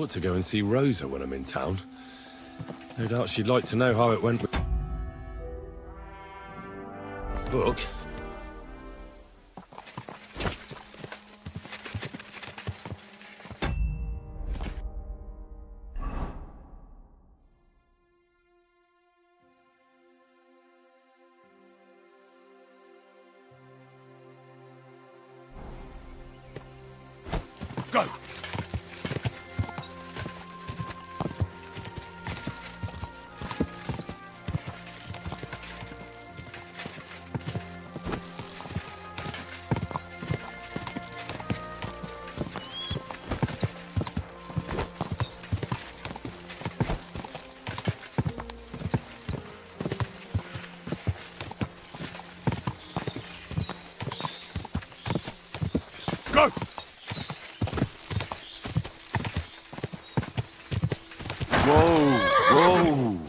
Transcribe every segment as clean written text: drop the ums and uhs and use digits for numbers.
ought to go and see Rosa when I'm in town. No doubt she'd like to know how it went with... Book? Go! Go! Whoa! Whoa!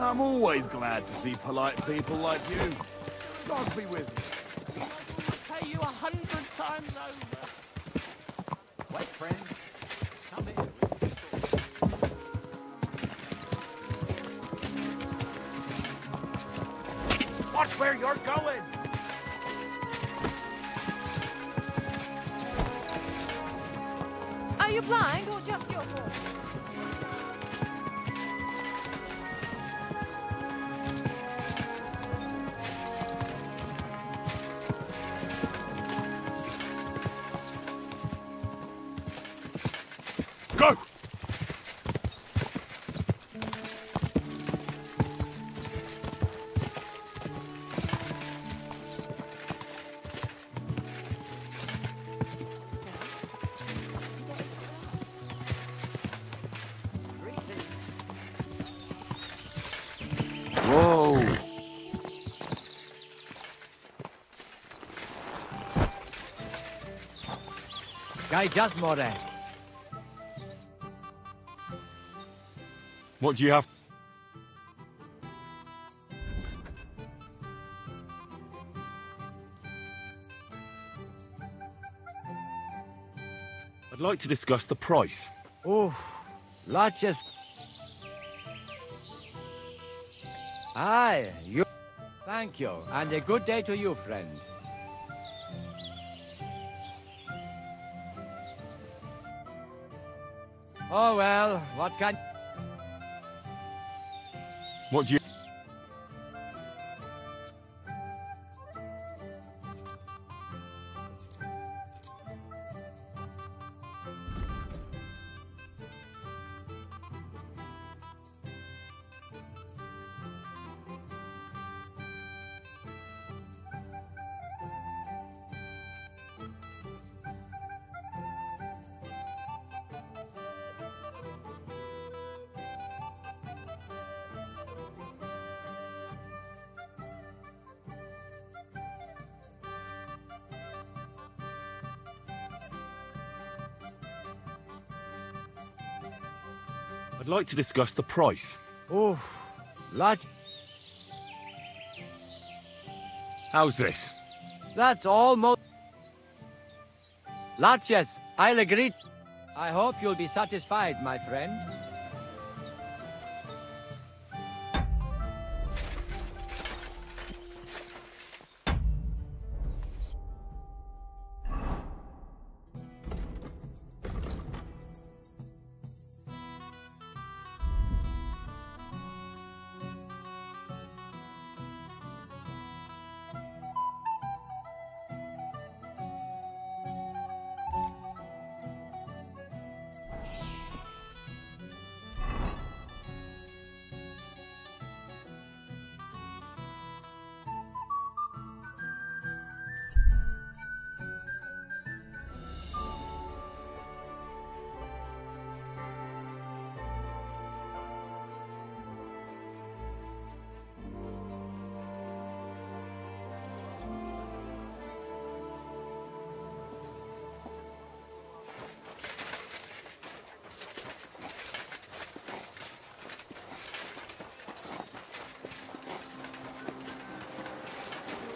I'm always glad to see polite people like you. God be with you. I'll pay you 100 times over. Wait, friend. Come here. Watch where you're going. Are you blind or just your fault? Go! Whoa! Guy just more. What do you have? I'd like to discuss the price. Oh, largest. Aye, you. Thank you, and a good day to you, friend. Oh well, what can... What do you... I'd like to discuss the price. Oh, large... How's this? That's almost... Larches, I'll agree. I hope you'll be satisfied, my friend.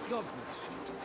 God bless you.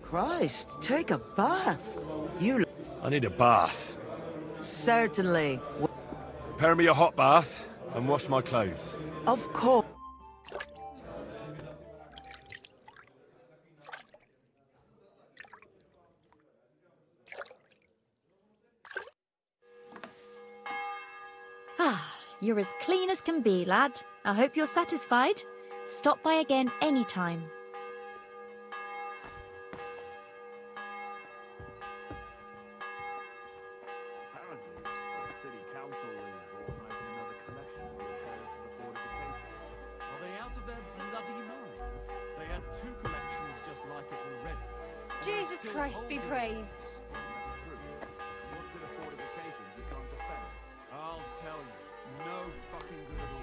Christ, take a bath. You I need a bath. certainly. Prepare me a hot bath and wash my clothes. Of course. Ah, you're as clean as can be, lad. I hope you're satisfied. Stop by again anytime. Are they out of their bloody minds? They had Christ be praised. I'll tell you, no fucking good at all.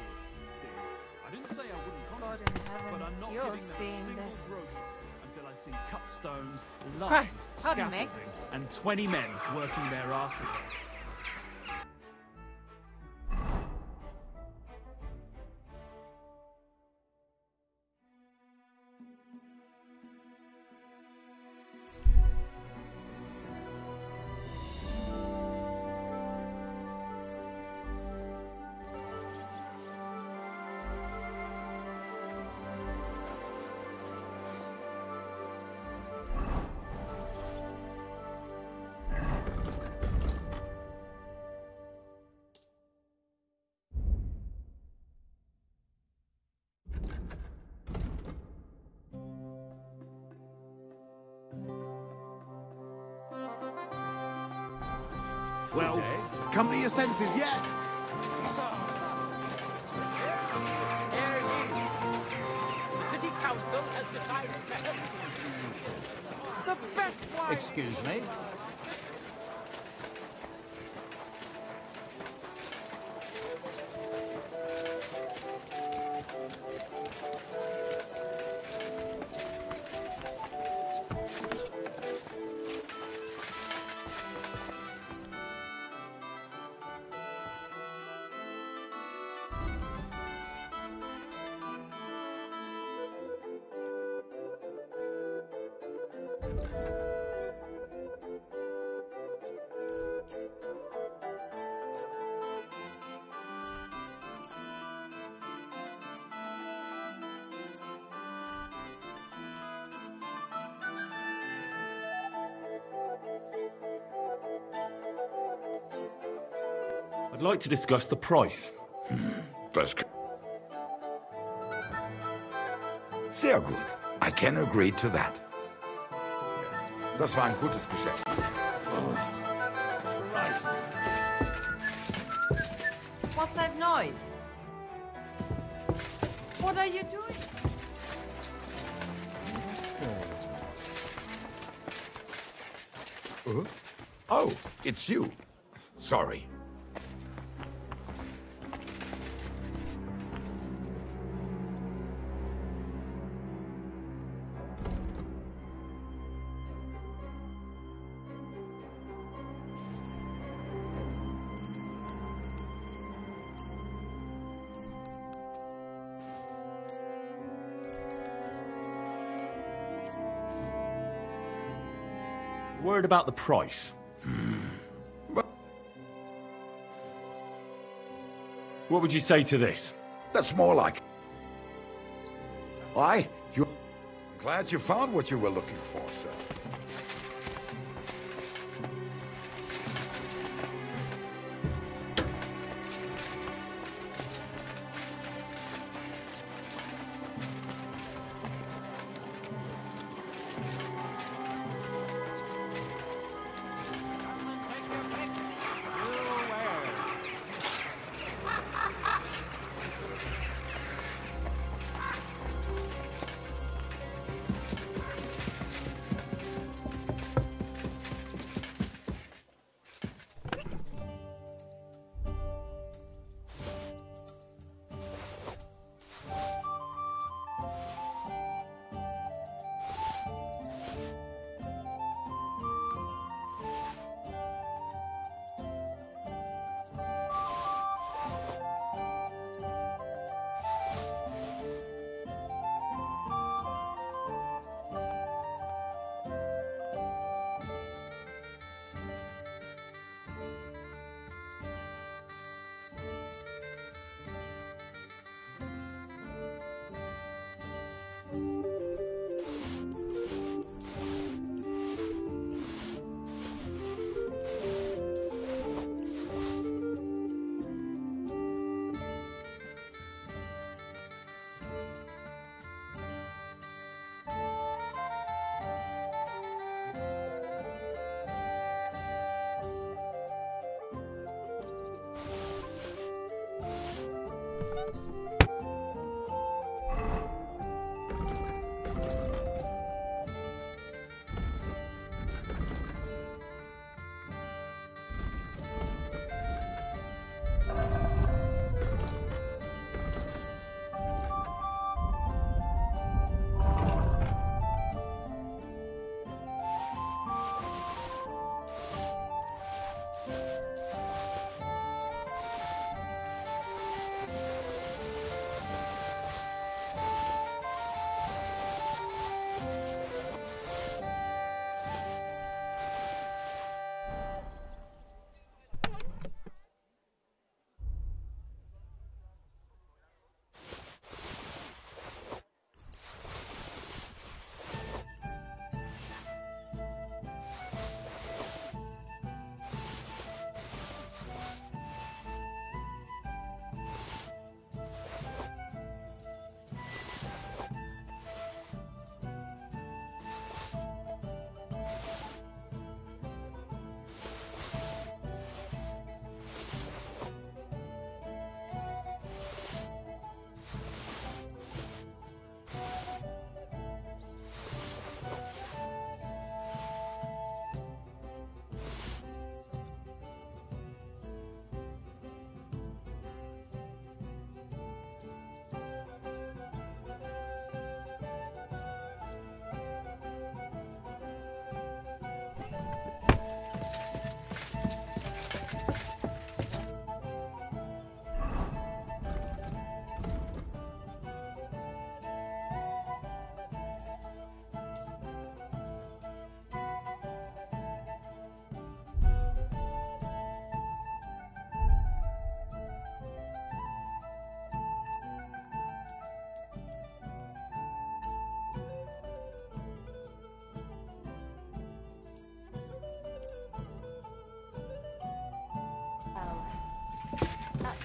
I didn't say I wouldn't God contact in them, heaven, but I'm not you're giving them seeing a single this. groschen until I see cut stones, lumps, Christ, pardon me. scaffolding, and 20 men working their asses off. Well, come to your senses yet? There it is. The city council has decided to help you. The best way. Excuse me. I'd like to discuss the price. Das Sehr gut. I can agree to that. Das war ein gutes Geschäft. What's that noise? What are you doing? Oh, it's you. Sorry. Word about the price. But What would you say to this? that's more like... You're glad you found what you were looking for, sir.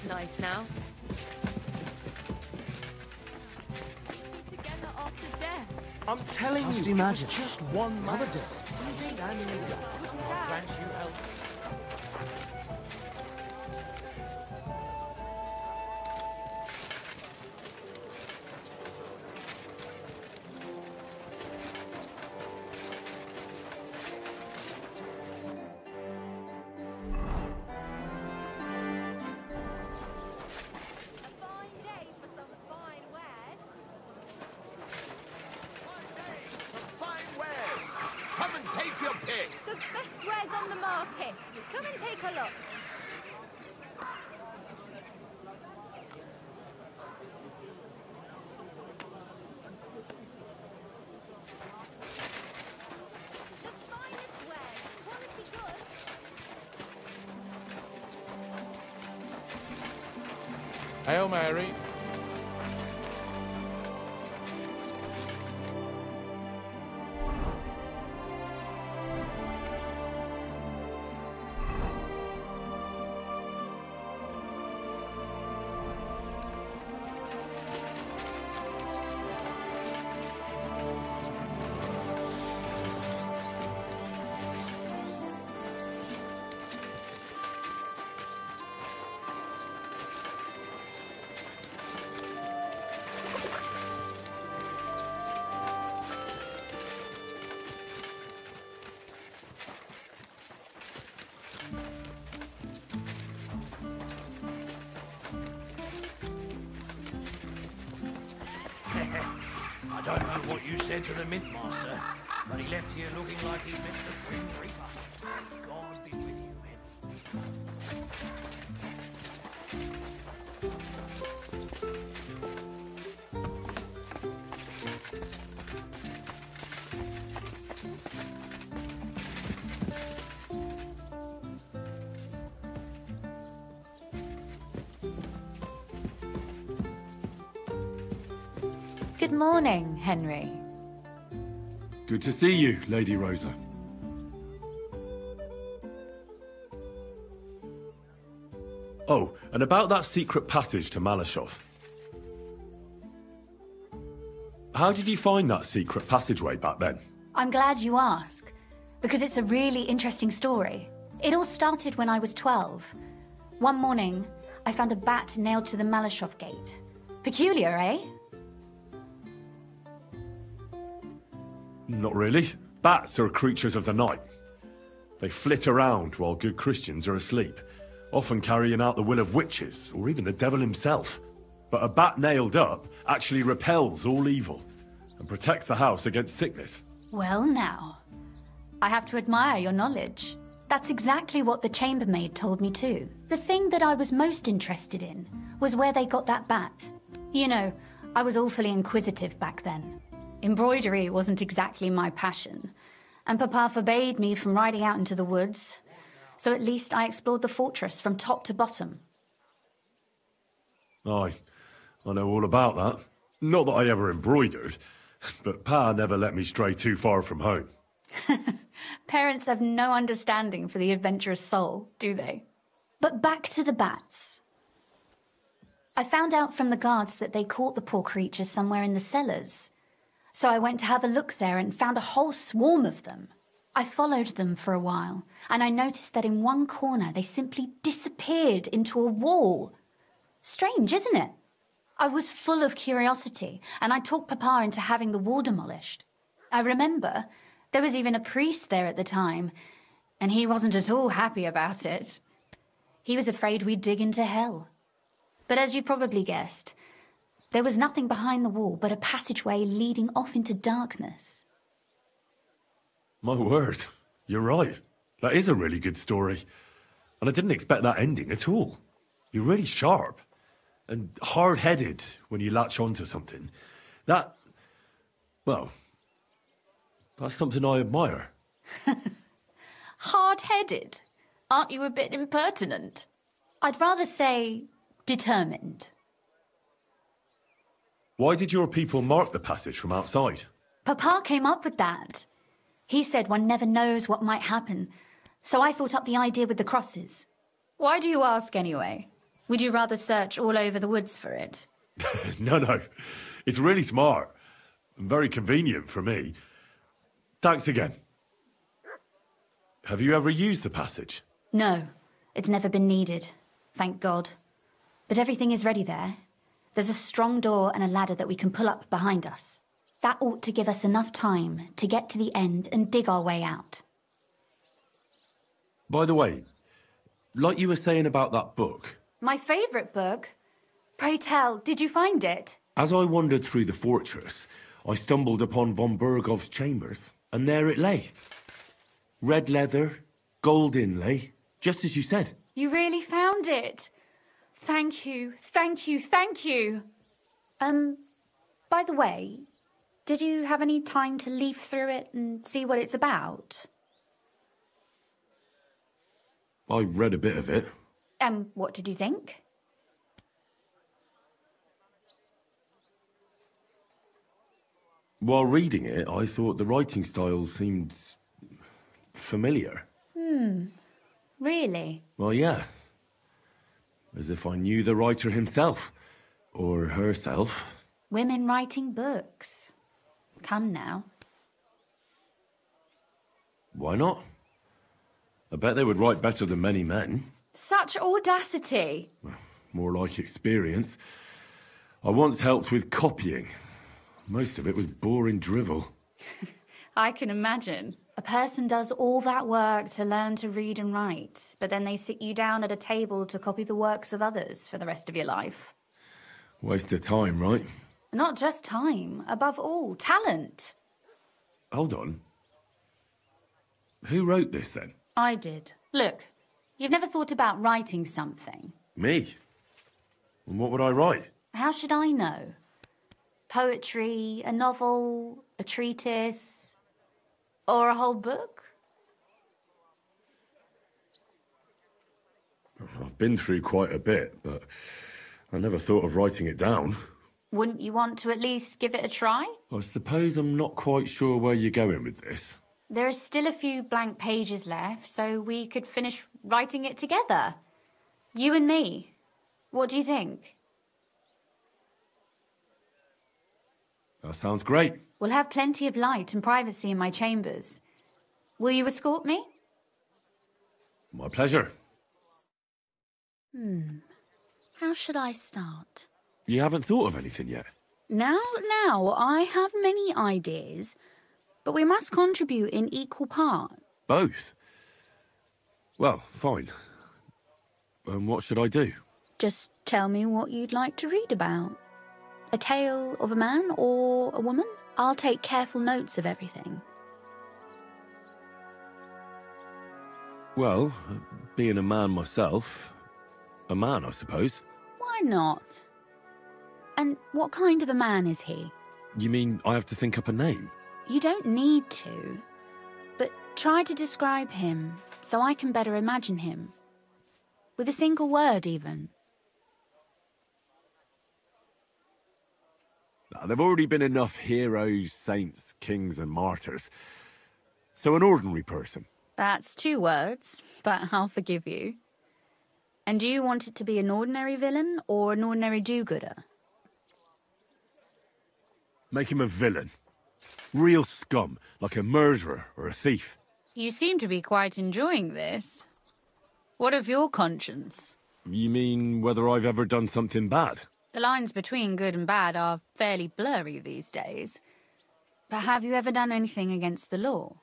nice now. Together after death. I'm telling Just you, it was imagine. just one Another man. day. You think I'm in the Grant you help. A fine day for some fine wares. Fine wares. Come and take your pick. The best wares on the market. Come and take a look. The finest wares. Quality good. Hail Mary. I don't know what you said to the Mint Master, but he left here looking like he met the Grim Reaper. God be with you, men. Good morning, Henry. Good to see you, Lady Rosa. Oh, and about that secret passage to Malashov. How did you find that secret passageway back then? I'm glad you ask, because it's a really interesting story. It all started when I was 12. One morning, I found a bat nailed to the Malashov gate. Peculiar, eh? Not really. Bats are creatures of the night. They flit around while good Christians are asleep, often carrying out the will of witches, or even the devil himself. But a bat nailed up actually repels all evil, and protects the house against sickness. Well now, I have to admire your knowledge. That's exactly what the chambermaid told me too. The thing that I was most interested in was where they got that bat. You know, I was awfully inquisitive back then. Embroidery wasn't exactly my passion, and Papa forbade me from riding out into the woods, so at least I explored the fortress from top to bottom. I know all about that. Not that I ever embroidered, but Pa never let me stray too far from home. Parents have no understanding for the adventurous soul, do they? But back to the bats. I found out from the guards that they caught the poor creatures somewhere in the cellars. So I went to have a look there and found a whole swarm of them. I followed them for a while, and I noticed that in one corner they simply disappeared into a wall. Strange, isn't it? I was full of curiosity, and I talked Papa into having the wall demolished. I remember there was even a priest there at the time, and he wasn't at all happy about it. He was afraid we'd dig into hell. But as you probably guessed, there was nothing behind the wall but a passageway leading off into darkness. My word, you're right. That is a really good story. And I didn't expect that ending at all. You're really sharp. And hard-headed when you latch onto something. Well, that's something I admire. Hard-headed? Aren't you a bit impertinent? I'd rather say determined. Why did your people mark the passage from outside? Papa came up with that. He said one never knows what might happen, so I thought up the idea with the crosses. Why do you ask anyway? Would you rather search all over the woods for it? No. It's really smart. And very convenient for me. Thanks again. Have you ever used the passage? No, it's never been needed. Thank God. But everything is ready there. There's a strong door and a ladder that we can pull up behind us. That ought to give us enough time to get to the end and dig our way out. By the way, like you were saying about that book... My favourite book? Pray tell, did you find it? As I wandered through the fortress, I stumbled upon von Bergov's chambers, and there it lay. Red leather, gold inlay, just as you said. You really found it? Thank you, thank you, thank you. By the way, did you have any time to leaf through it and see what it's about? I read a bit of it. What did you think? While reading it, I thought the writing style seemed... familiar. Really? Well, yeah. As if I knew the writer himself. Or herself. Women writing books. Come now. Why not? I bet they would write better than many men. Such audacity. More like experience. I once helped with copying. Most of it was boring drivel. I can imagine. A person does all that work to learn to read and write, but then they sit you down at a table to copy the works of others for the rest of your life. Waste of time, right? Not just time, above all, talent. Hold on. Who wrote this, then? I did. Look, you've never thought about writing something. Me? And what would I write? How should I know? Poetry, a novel, a treatise, or a whole book? I've been through quite a bit, but I never thought of writing it down. Wouldn't you want to at least give it a try? I suppose I'm not quite sure where you're going with this. There are still a few blank pages left, so we could finish writing it together. You and me. What do you think? That sounds great. We'll have plenty of light and privacy in my chambers. Will you escort me? My pleasure. How should I start? You haven't thought of anything yet? Now, I have many ideas, but we must contribute in equal part. Both? Well, fine. And what should I do? Just tell me what you'd like to read about. A tale of a man or a woman? I'll take careful notes of everything. Well, being a man myself, a man, I suppose. Why not? And what kind of a man is he? You mean I have to think up a name? You don't need to, but try to describe him so I can better imagine him. With a single word, even. There've already been enough heroes, saints, kings and martyrs. So an ordinary person. That's 2 words, but I'll forgive you. And do you want it to be an ordinary villain or an ordinary do-gooder? Make him a villain. Real scum, like a murderer or a thief. You seem to be quite enjoying this. What of your conscience? You mean whether I've ever done something bad? The lines between good and bad are fairly blurry these days. But have you ever done anything against the law?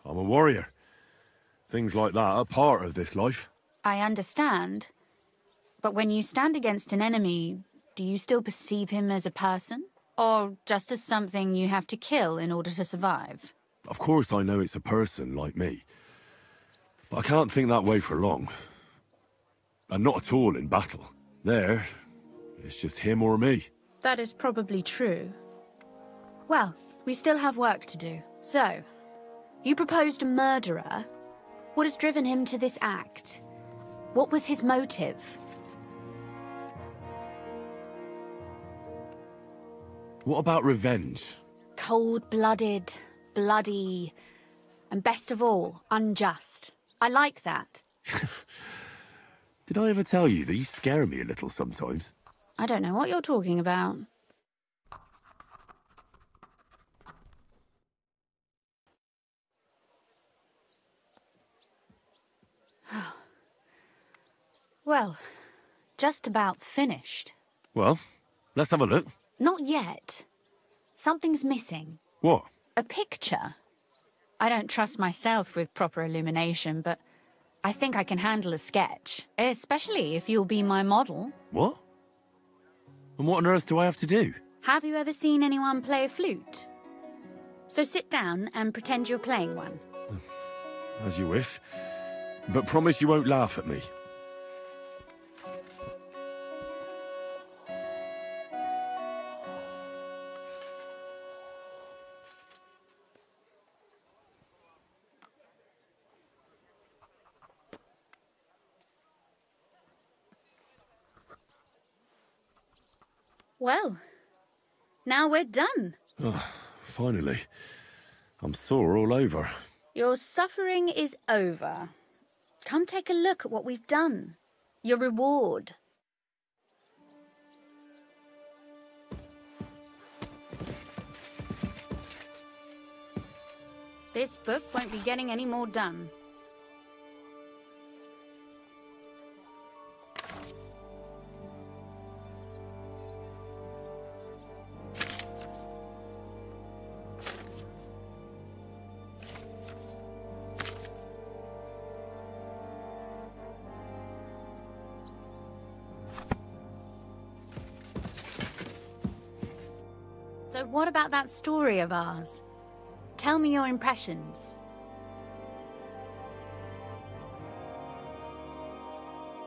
I'm a warrior. Things like that are part of this life. I understand. But when you stand against an enemy, do you still perceive him as a person? Or just as something you have to kill in order to survive? Of course I know it's a person like me. But I can't think that way for long. And not at all in battle. There, it's just him or me. That is probably true. Well, we still have work to do. So, you proposed a murderer. What has driven him to this act? What was his motive? What about revenge? Cold-blooded, bloody, and best of all, unjust. I like that. Did I ever tell you that you scare me a little sometimes? I don't know what you're talking about. Well, just about finished. Well, let's have a look. Not yet. Something's missing. What? A picture. I don't trust myself with proper illumination, but I think I can handle a sketch, especially if you'll be my model. What? And what on earth do I have to do? Have you ever seen anyone play a flute? So sit down and pretend you're playing one. As you wish. But promise you won't laugh at me. Well, now we're done. Oh, finally. I'm sore all over. Your suffering is over. Come take a look at what we've done. Your reward. This book won't be getting any more done. So what about that story of ours? Tell me your impressions.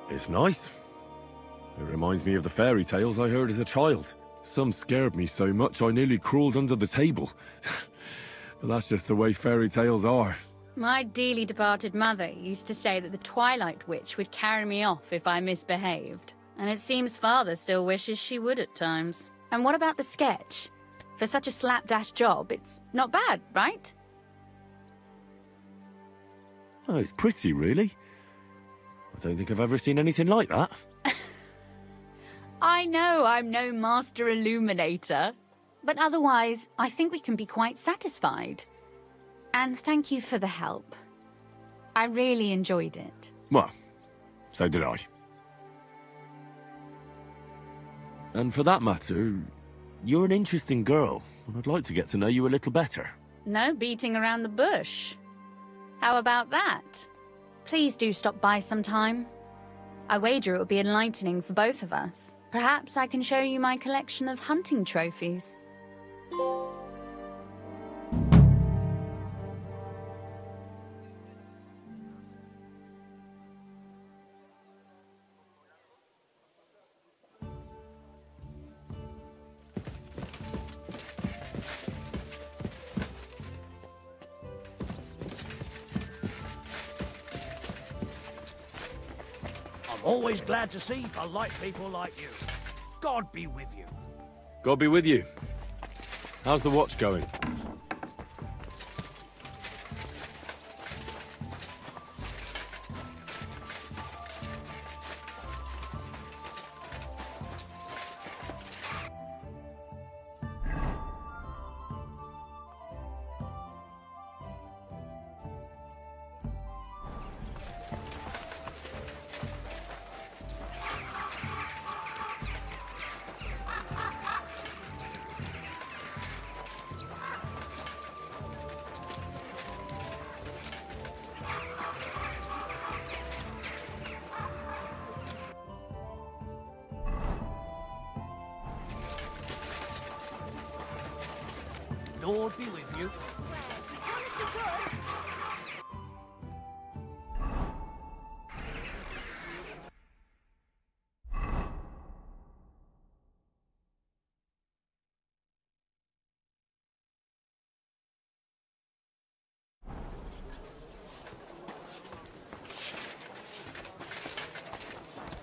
It's nice. It reminds me of the fairy tales I heard as a child. Some scared me so much I nearly crawled under the table. But that's just the way fairy tales are. My dearly departed mother used to say that the Twilight Witch would carry me off if I misbehaved. And it seems Father still wishes she would at times. And what about the sketch? For such a slapdash job, it's not bad, right? Oh, it's pretty, really. I don't think I've ever seen anything like that. I know I'm no master illuminator, but otherwise, I think we can be quite satisfied. And thank you for the help. I really enjoyed it. Well, so did I. And for that matter, you're an interesting girl, and I'd like to get to know you a little better. No beating around the bush. How about that? Please do stop by sometime. I wager it will be enlightening for both of us. Perhaps I can show you my collection of hunting trophies. I'm always glad to see polite people like you. God be with you. God be with you. How's the watch going? Lord be with you.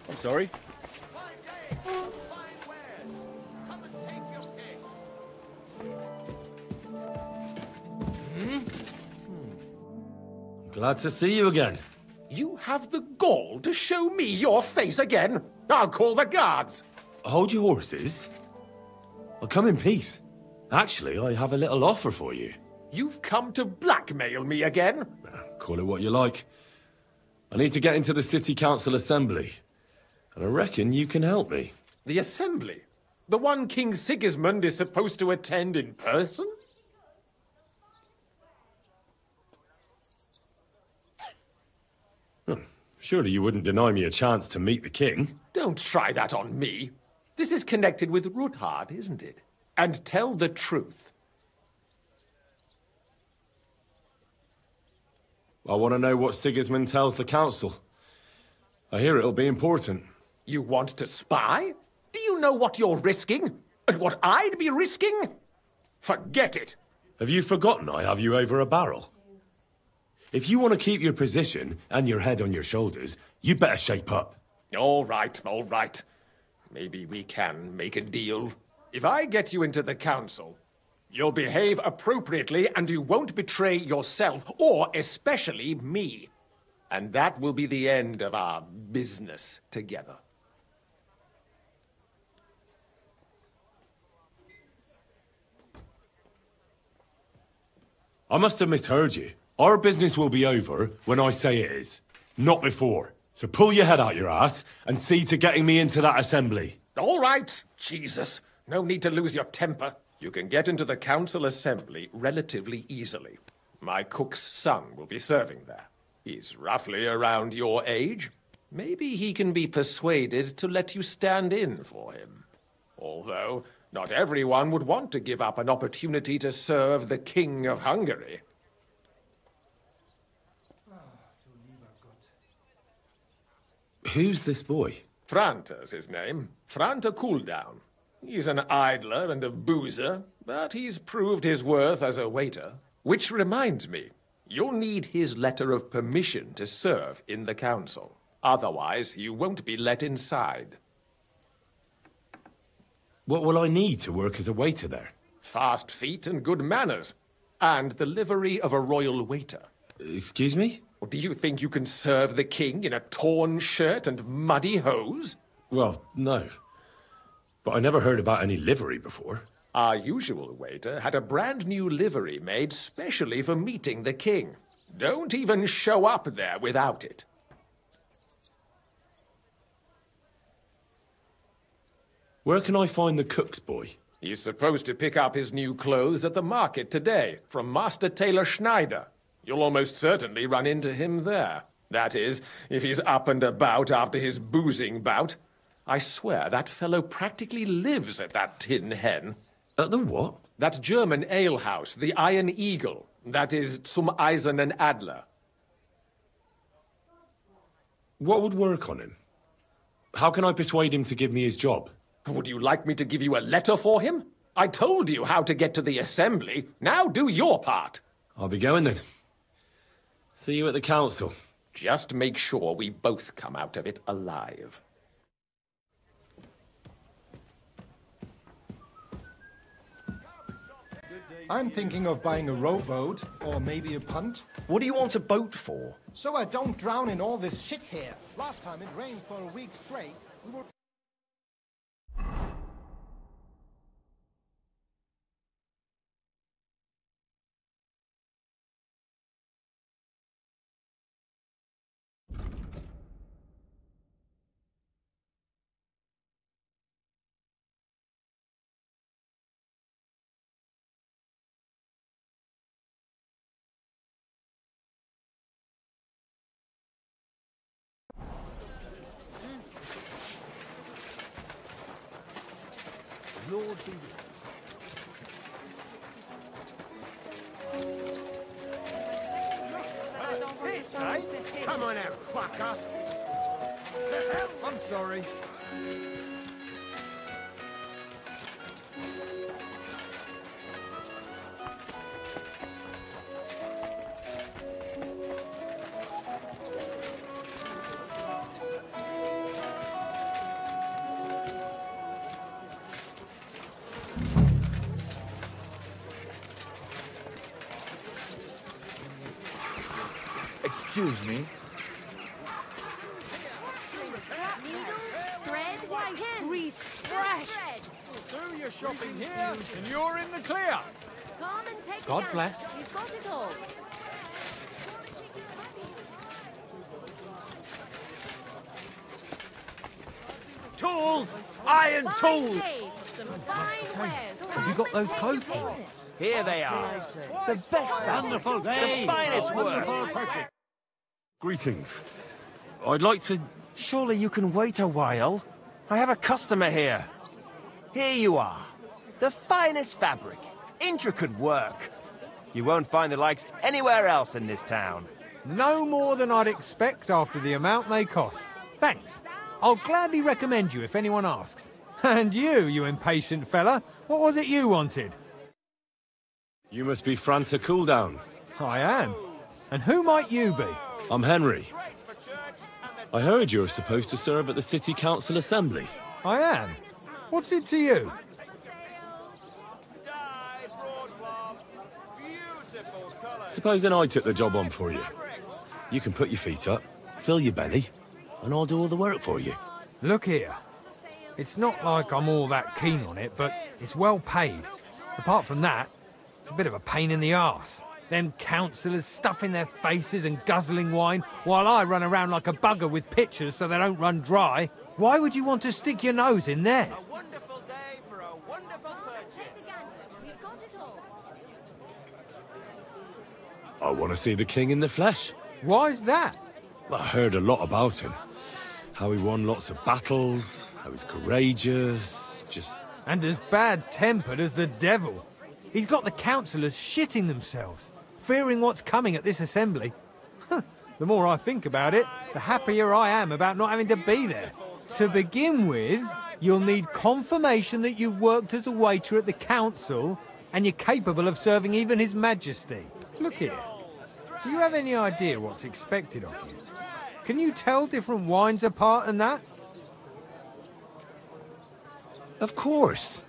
I'm sorry. Glad to see you again. You have the gall to show me your face again? I'll call the guards. Hold your horses. I'll come in peace. Actually, I have a little offer for you. You've come to blackmail me again? Call it what you like. I need to get into the City Council Assembly. And I reckon you can help me. The Assembly? The one King Sigismund is supposed to attend in person? Surely you wouldn't deny me a chance to meet the king? Don't try that on me. This is connected with Ruthard, isn't it? And tell the truth. I want to know what Sigismund tells the council. I hear it'll be important. You want to spy? Do you know what you're risking? And what I'd be risking? Forget it. Have you forgotten I have you over a barrel? If you want to keep your position and your head on your shoulders, you better shape up. All right, all right. Maybe we can make a deal. If I get you into the council, you'll behave appropriately and you won't betray yourself, or especially me. And that will be the end of our business together. I must have misheard you. Our business will be over when I say it is, not before. So pull your head out your ass and see to getting me into that assembly. All right, Jesus. No need to lose your temper. You can get into the council assembly relatively easily. My cook's son will be serving there. He's roughly around your age. Maybe he can be persuaded to let you stand in for him. Although, not everyone would want to give up an opportunity to serve the King of Hungary. Who's this boy? Franta's his name. Franta Cooldown. He's an idler and a boozer, but he's proved his worth as a waiter. Which reminds me, you'll need his letter of permission to serve in the council. Otherwise, you won't be let inside. What will I need to work as a waiter there? Fast feet and good manners. And the livery of a royal waiter. Excuse me? Or do you think you can serve the king in a torn shirt and muddy hose? Well, no. But I never heard about any livery before. Our usual waiter had a brand new livery made specially for meeting the king. Don't even show up there without it. Where can I find the cook's boy? He's supposed to pick up his new clothes at the market today from Master Tailor Schneider. You'll almost certainly run into him there. That is, if he's up and about after his boozing bout. I swear that fellow practically lives at that Tin Hen. At the what? That German alehouse, the Iron Eagle. That is Zum Eisernen Adler. What would work on him? How can I persuade him to give me his job? Would you like me to give you a letter for him? I told you how to get to the assembly. Now do your part. I'll be going then. See you at the council. Just make sure we both come out of it alive. I'm thinking of buying a rowboat, or maybe a punt. What do you want a boat for? So I don't drown in all this shit here. Last time it rained for a week straight, we were... Lord be with you. Come on out, fucker! I'm sorry. Excuse me. fresh. Do your shopping here, and you're in the clear. Come and take God a gander. bless. You've got it all. Tools! Iron tools! Some fine wares. Have you got those clothes for me? Here they are. The best fabric, the finest work. Greetings. I'd like to... Surely you can wait a while. I have a customer here. Here you are. The finest fabric. Intricate work. You won't find the likes anywhere else in this town. No more than I'd expect after the amount they cost. Thanks. I'll gladly recommend you if anyone asks. And you impatient fella, what was it you wanted? You must be Franta Cooldown. I am. And who might you be? I'm Henry. I heard you're supposed to serve at the City Council Assembly. I am. What's it to you? Supposing I took the job on for you. You can put your feet up, fill your belly, and I'll do all the work for you. Look here. It's not like I'm all that keen on it, but it's well paid. Apart from that, it's a bit of a pain in the arse. Them councillors stuffing their faces and guzzling wine, while I run around like a bugger with pitchers so they don't run dry. Why would you want to stick your nose in there? A wonderful day for a wonderful purchase. We've got it all. I want to see the king in the flesh. Why's that? I heard a lot about him. How he won lots of battles, how he's courageous, just... And as bad-tempered as the devil. He's got the councillors shitting themselves, fearing what's coming at this assembly. The more I think about it, the happier I am about not having to be there. To begin with, you'll need confirmation that you've worked as a waiter at the council and you're capable of serving even His Majesty. Look here. Do you have any idea what's expected of you? Can you tell different wines apart and that? Of course.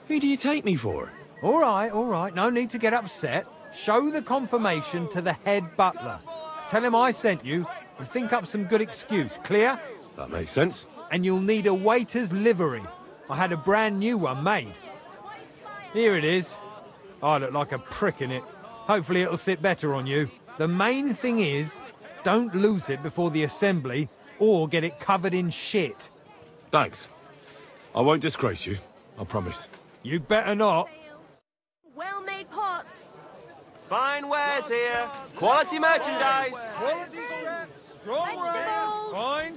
Who do you take me for? All right, no need to get upset. Show the confirmation to the head butler. Tell him I sent you and think up some good excuse, clear? That makes sense. And you'll need a waiter's livery. I had a brand new one made. Here it is. I look like a prick in it. Hopefully it'll sit better on you. The main thing is, don't lose it before the assembly or get it covered in shit. Thanks. I won't disgrace you, I promise. You better not. Well-made pots. Fine wares here. Quality merchandise. Strong Vegetables. fine.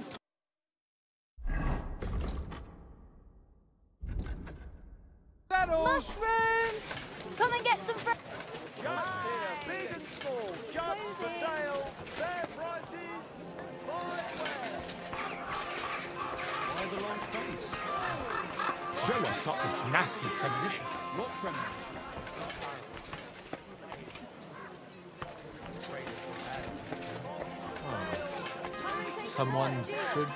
Mushrooms. Come and get some fresh. Big and small, jugs for sale, fair prices, Surely stop this nasty premonition. What premonition? Someone should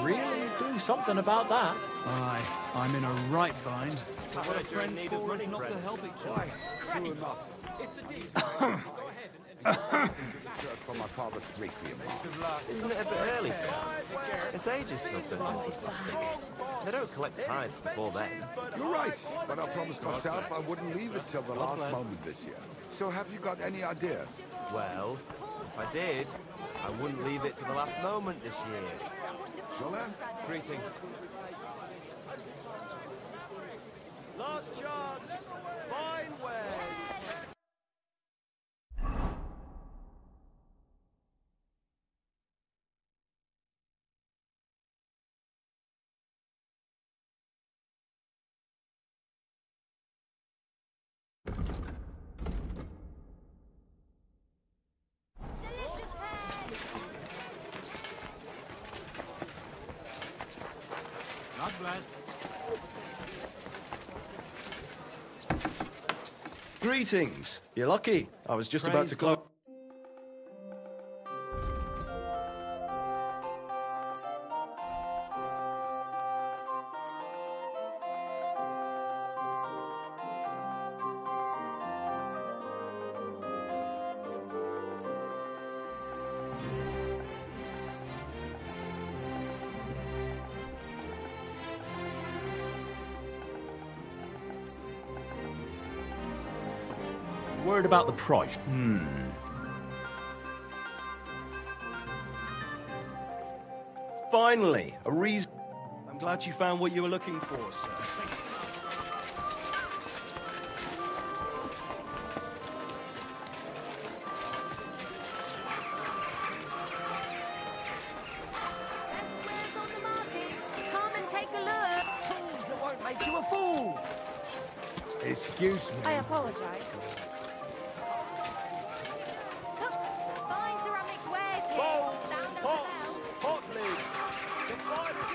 really do something about that. Aye, I'm in a right bind. Not to help each other. For my father's requiem. Isn't it a bit early for that? It's ages till St. Vincent's last thing. They don't collect tithes before then. You're right, but I promised myself I wouldn't leave it till the last moment this year. So have you got any ideas? Well, if I did, I wouldn't leave it to the last moment this year. Shall I? Greetings. last chance, fine wares. God bless. Greetings. You're lucky. I was just about to close. Worried about the price? Finally, a reason. I'm glad you found what you were looking for, sir. Make you a fool! Excuse me. I apologize. Cooks, buy ceramic wares here. Bowls, Sound of the pots, bell. hot lids. The finest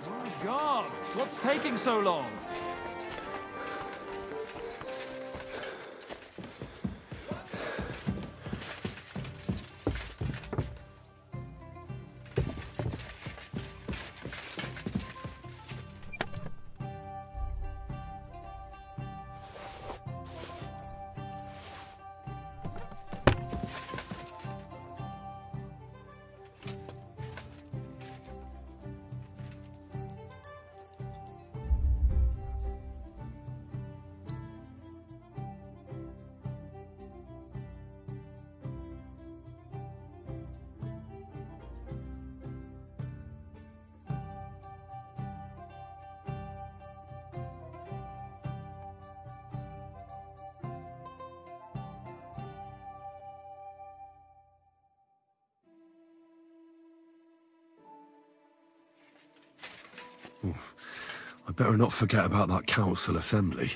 My God, what's taking so long? I better not forget about that council assembly.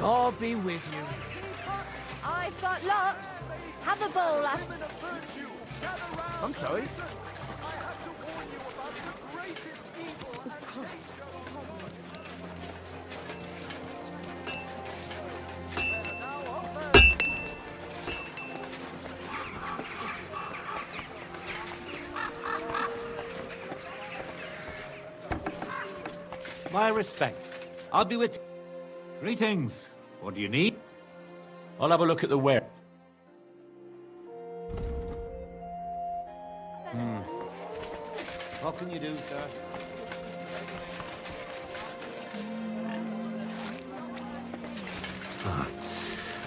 God be with you. I've got lots. Have a bowl, lass. I'm sorry. My respects. I'll be with you. Greetings. What do you need? I'll have a look at the ware. What can you do, sir?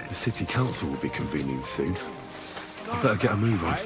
The city council will be convening soon. I better get a move on.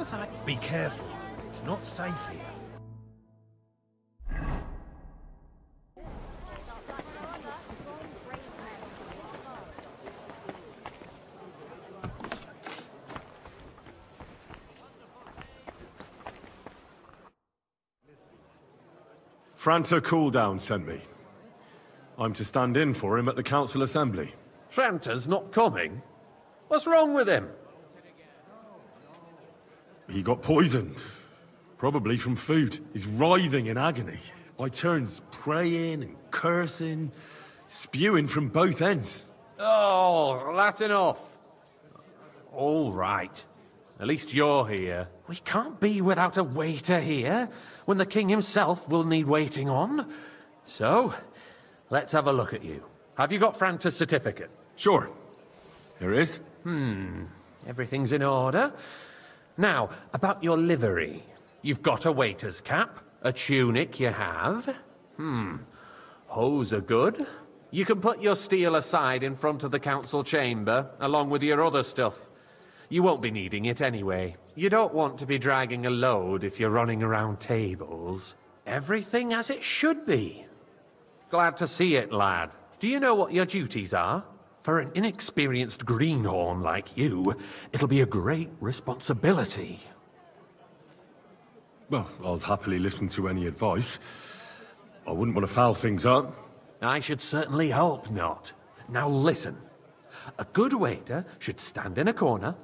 as I... Be careful. It's not safe here. Franta Cooldown sent me. I'm to stand in for him at the council assembly. Franta's not coming? What's wrong with him? He got poisoned. Probably from food. He's writhing in agony. By turns praying and cursing, spewing from both ends. Oh, that's enough. All right. At least you're here. We can't be without a waiter here, when the king himself will need waiting on. So, let's have a look at you. Have you got Franta's certificate? Sure. Here it is. Everything's in order. Now, about your livery. You've got a waiter's cap. A tunic you have. Hose are good. You can put your steel aside in front of the council chamber, along with your other stuff. You won't be needing it anyway. You don't want to be dragging a load if you're running around tables. Everything as it should be. Glad to see it, lad. Do you know what your duties are? For an inexperienced greenhorn like you, it'll be a great responsibility. Well, I'll happily listen to any advice. I wouldn't want to foul things up. I should certainly hope not. Now listen. A good waiter should stand in a corner,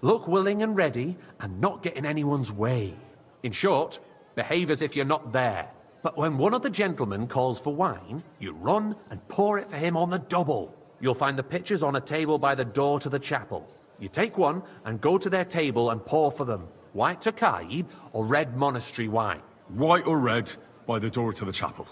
look willing and ready, and not get in anyone's way. In short, behave as if you're not there. But when one of the gentlemen calls for wine, you run and pour it for him on the double. You'll find the pitchers on a table by the door to the chapel. You take one and go to their table and pour for them. White Tokaib or red monastery wine. White or red by the door to the chapel.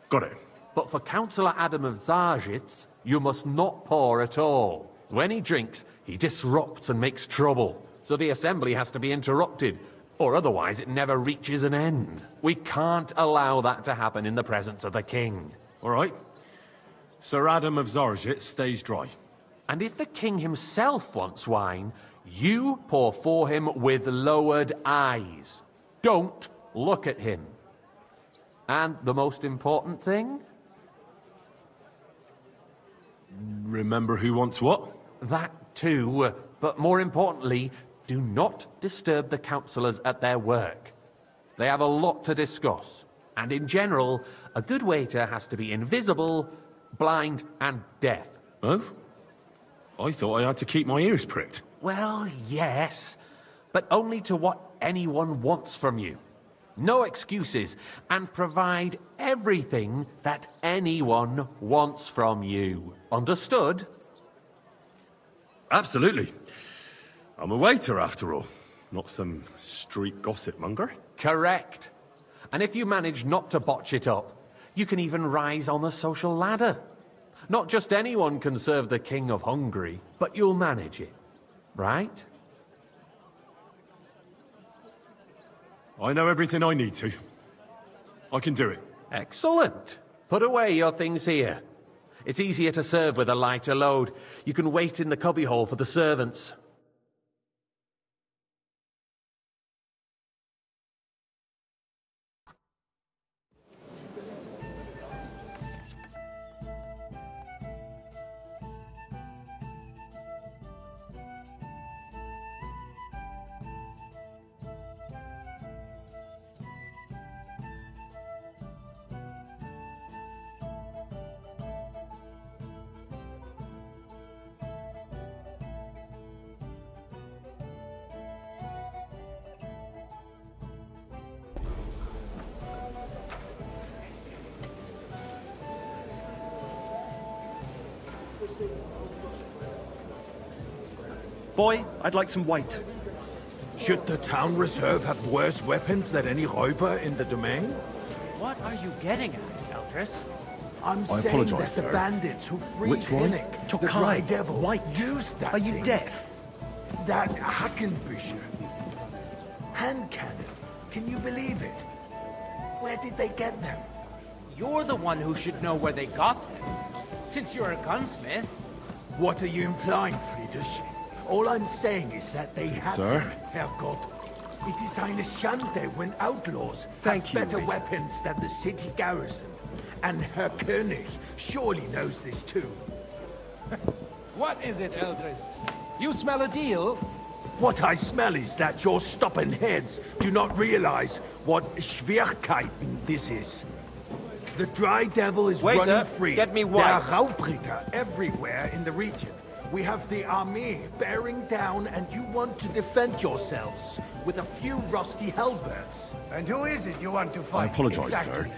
Got it. But for Councillor Adam of Zarjitz, you must not pour at all. When he drinks, he disrupts and makes trouble. So the assembly has to be interrupted, or otherwise it never reaches an end. We can't allow that to happen in the presence of the king. All right. Sir Adam of Zarjitz stays dry. And if the king himself wants wine, you pour for him with lowered eyes. Don't look at him. And the most important thing? Remember who wants what? That too, but more importantly, do not disturb the councillors at their work. They have a lot to discuss, and in general, a good waiter has to be invisible, blind, and deaf. Oh? I thought I had to keep my ears pricked. Well, yes, but only to what anyone wants from you. No excuses, and provide everything that anyone wants from you. Understood? Absolutely. I'm a waiter, after all. Not some street gossip monger. Correct. And if you manage not to botch it up, you can even rise on the social ladder. Not just anyone can serve the King of Hungary, but you'll manage it. Right? I know everything I need to. I can do it. Excellent. Put away your things here. It's easier to serve with a lighter load. You can wait in the cubbyhole for the servants. Boy, I'd like some white. Should the town reserve have worse weapons than any räuber in the domain? What are you getting at, Eldris? I'm I saying apologize, that the sir. bandits who freed Which one? Hinnick, the Dry Devil, used that Are you thing. deaf? That Hackenbücher. Hand cannon. Can you believe it? Where did they get them? You're the one who should know where they got them. Since you're a gunsmith. What are you implying, Friedrich? All I'm saying is that they have... Sir? Herrgott, it is eine Schande when outlaws have better weapons than the city garrison. And Herr König surely knows this too. What is it, Eldris? You smell a deal? What I smell is that your stubborn heads do not realize what Schwierigkeiten this is. The Dry Devil is running free. Get me There white. are Raubritter everywhere in the region. We have the army bearing down, and you want to defend yourselves with a few rusty halberds. And who is it you want to fight? I apologize, exactly? sir.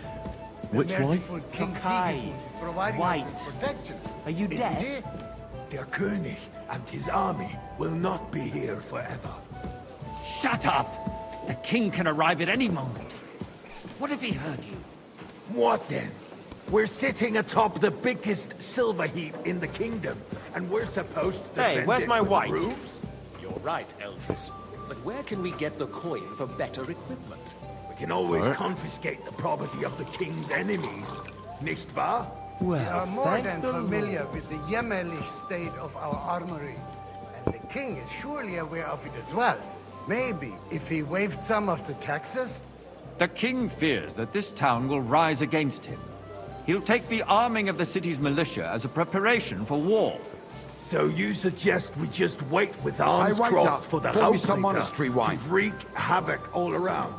Which one? Merciful King Sigismund is providing us with protection. Are you dead? Der König and his army will not be here forever. Shut up! The king can arrive at any moment. What if he heard you? What then? We're sitting atop the biggest silver heap in the kingdom, and we're supposed to defend where's it my with white? brooms? You're right, Elvis. But where can we get the coin for better equipment? We can always Sir? confiscate the property of the king's enemies, nicht wahr? We are more than familiar with the yeomanly state of our armory. And the king is surely aware of it as well. Maybe if he waived some of the taxes? The king fears that this town will rise against him. He'll take the arming of the city's militia as a preparation for war. So you suggest we just wait with arms wait crossed up. for the Pour me some Raubritter monastery wine. to wreak havoc all around?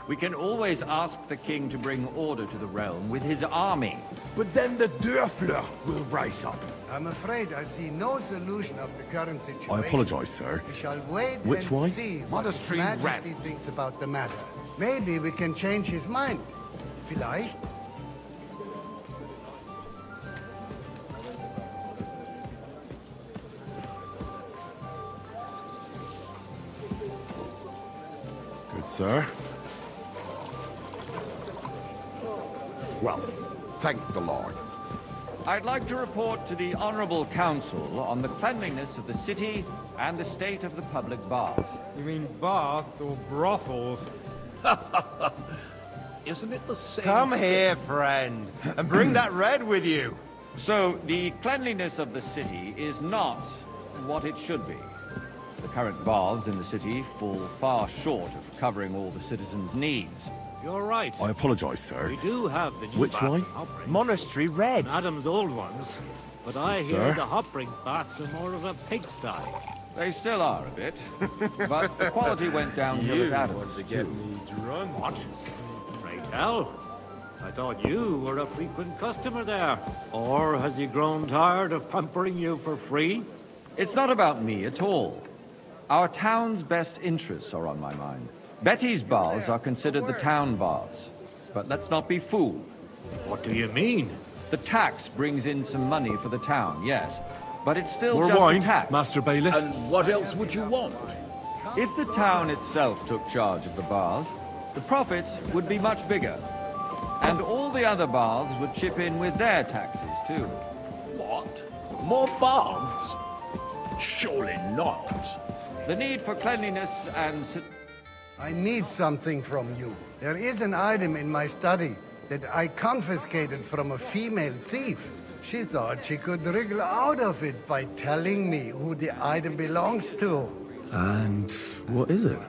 We can always ask the king to bring order to the realm with his army. But then the Dörfler will rise up. I'm afraid I see no solution of the current situation. I apologize, sir. We shall wait Which and one? see what Monastery His Majesty thinks about the matter. Maybe we can change his mind. Vielleicht. Good, sir. Well, thank the Lord. I'd like to report to the Honorable Council on the cleanliness of the city and the state of the public baths. You mean baths or brothels? Isn't it the same? Come here, friend, and bring that red with you. So, the cleanliness of the city is not what it should be. The current baths in the city fall far short of covering all the citizens' needs. You're right. I apologize, sir. We do have the new Which baths one? in Hopring. Monastery red. Adam's old ones. But I Yes, hear sir. the Hopring baths are more of a pigsty. They still are a bit, but the quality went downhill at Adams, too. What? Pray tell. I thought you were a frequent customer there. Or has he grown tired of pampering you for free? It's not about me at all. Our town's best interests are on my mind. Betty's baths are considered the town baths. But let's not be fooled. What do you mean? The tax brings in some money for the town, yes. But it's still More just wine, a tax. Master Bailiff. And what else would you want? If the town itself took charge of the baths, the profits would be much bigger. And all the other baths would chip in with their taxes, too. What? More baths? Surely not. The need for cleanliness and... I need something from you. There is an item in my study that I confiscated from a female thief. She thought she could wriggle out of it by telling me who the item belongs to. And what is it?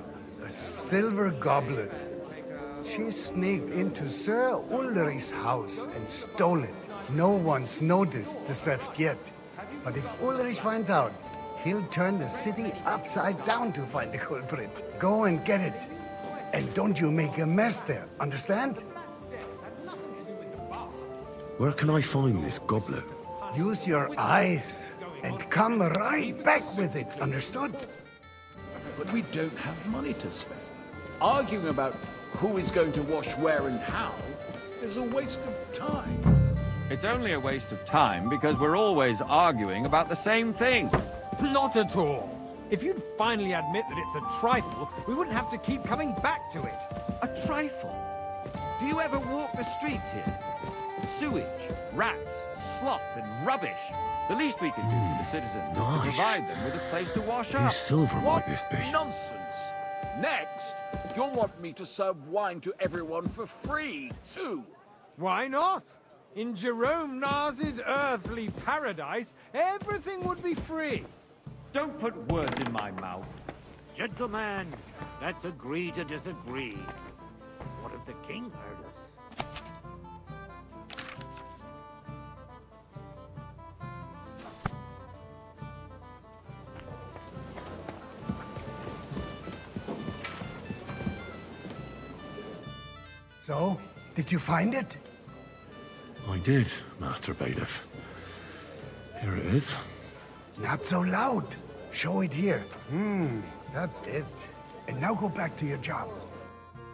A silver goblet. She sneaked into Sir Ulrich's house and stole it. No one's noticed the theft yet. But if Ulrich finds out, he'll turn the city upside down to find the culprit. Go and get it. And don't you make a mess there, understand? Where can I find this goblet? Use your eyes and come right back with it, understood? But we don't have money to spend. Arguing about who is going to wash where and how is a waste of time. It's only a waste of time because we're always arguing about the same thing. Not at all. If you'd finally admit that it's a trifle, we wouldn't have to keep coming back to it. A trifle? Do you ever walk the streets here? Sewage, rats, slop, and rubbish. The least we can do for the citizens is to Nice. provide them with a place to wash up. Whose silver What might this be? nonsense! Next, you'll want me to serve wine to everyone for free, too. Why not? In Jerome Nas's earthly paradise, everything would be free. Don't put words in my mouth. Gentlemen, let's agree to disagree. What if the king heard us? So, did you find it? I did, Master Bailiff. Here it is. Not so loud. Show it here. That's it. And now go back to your job.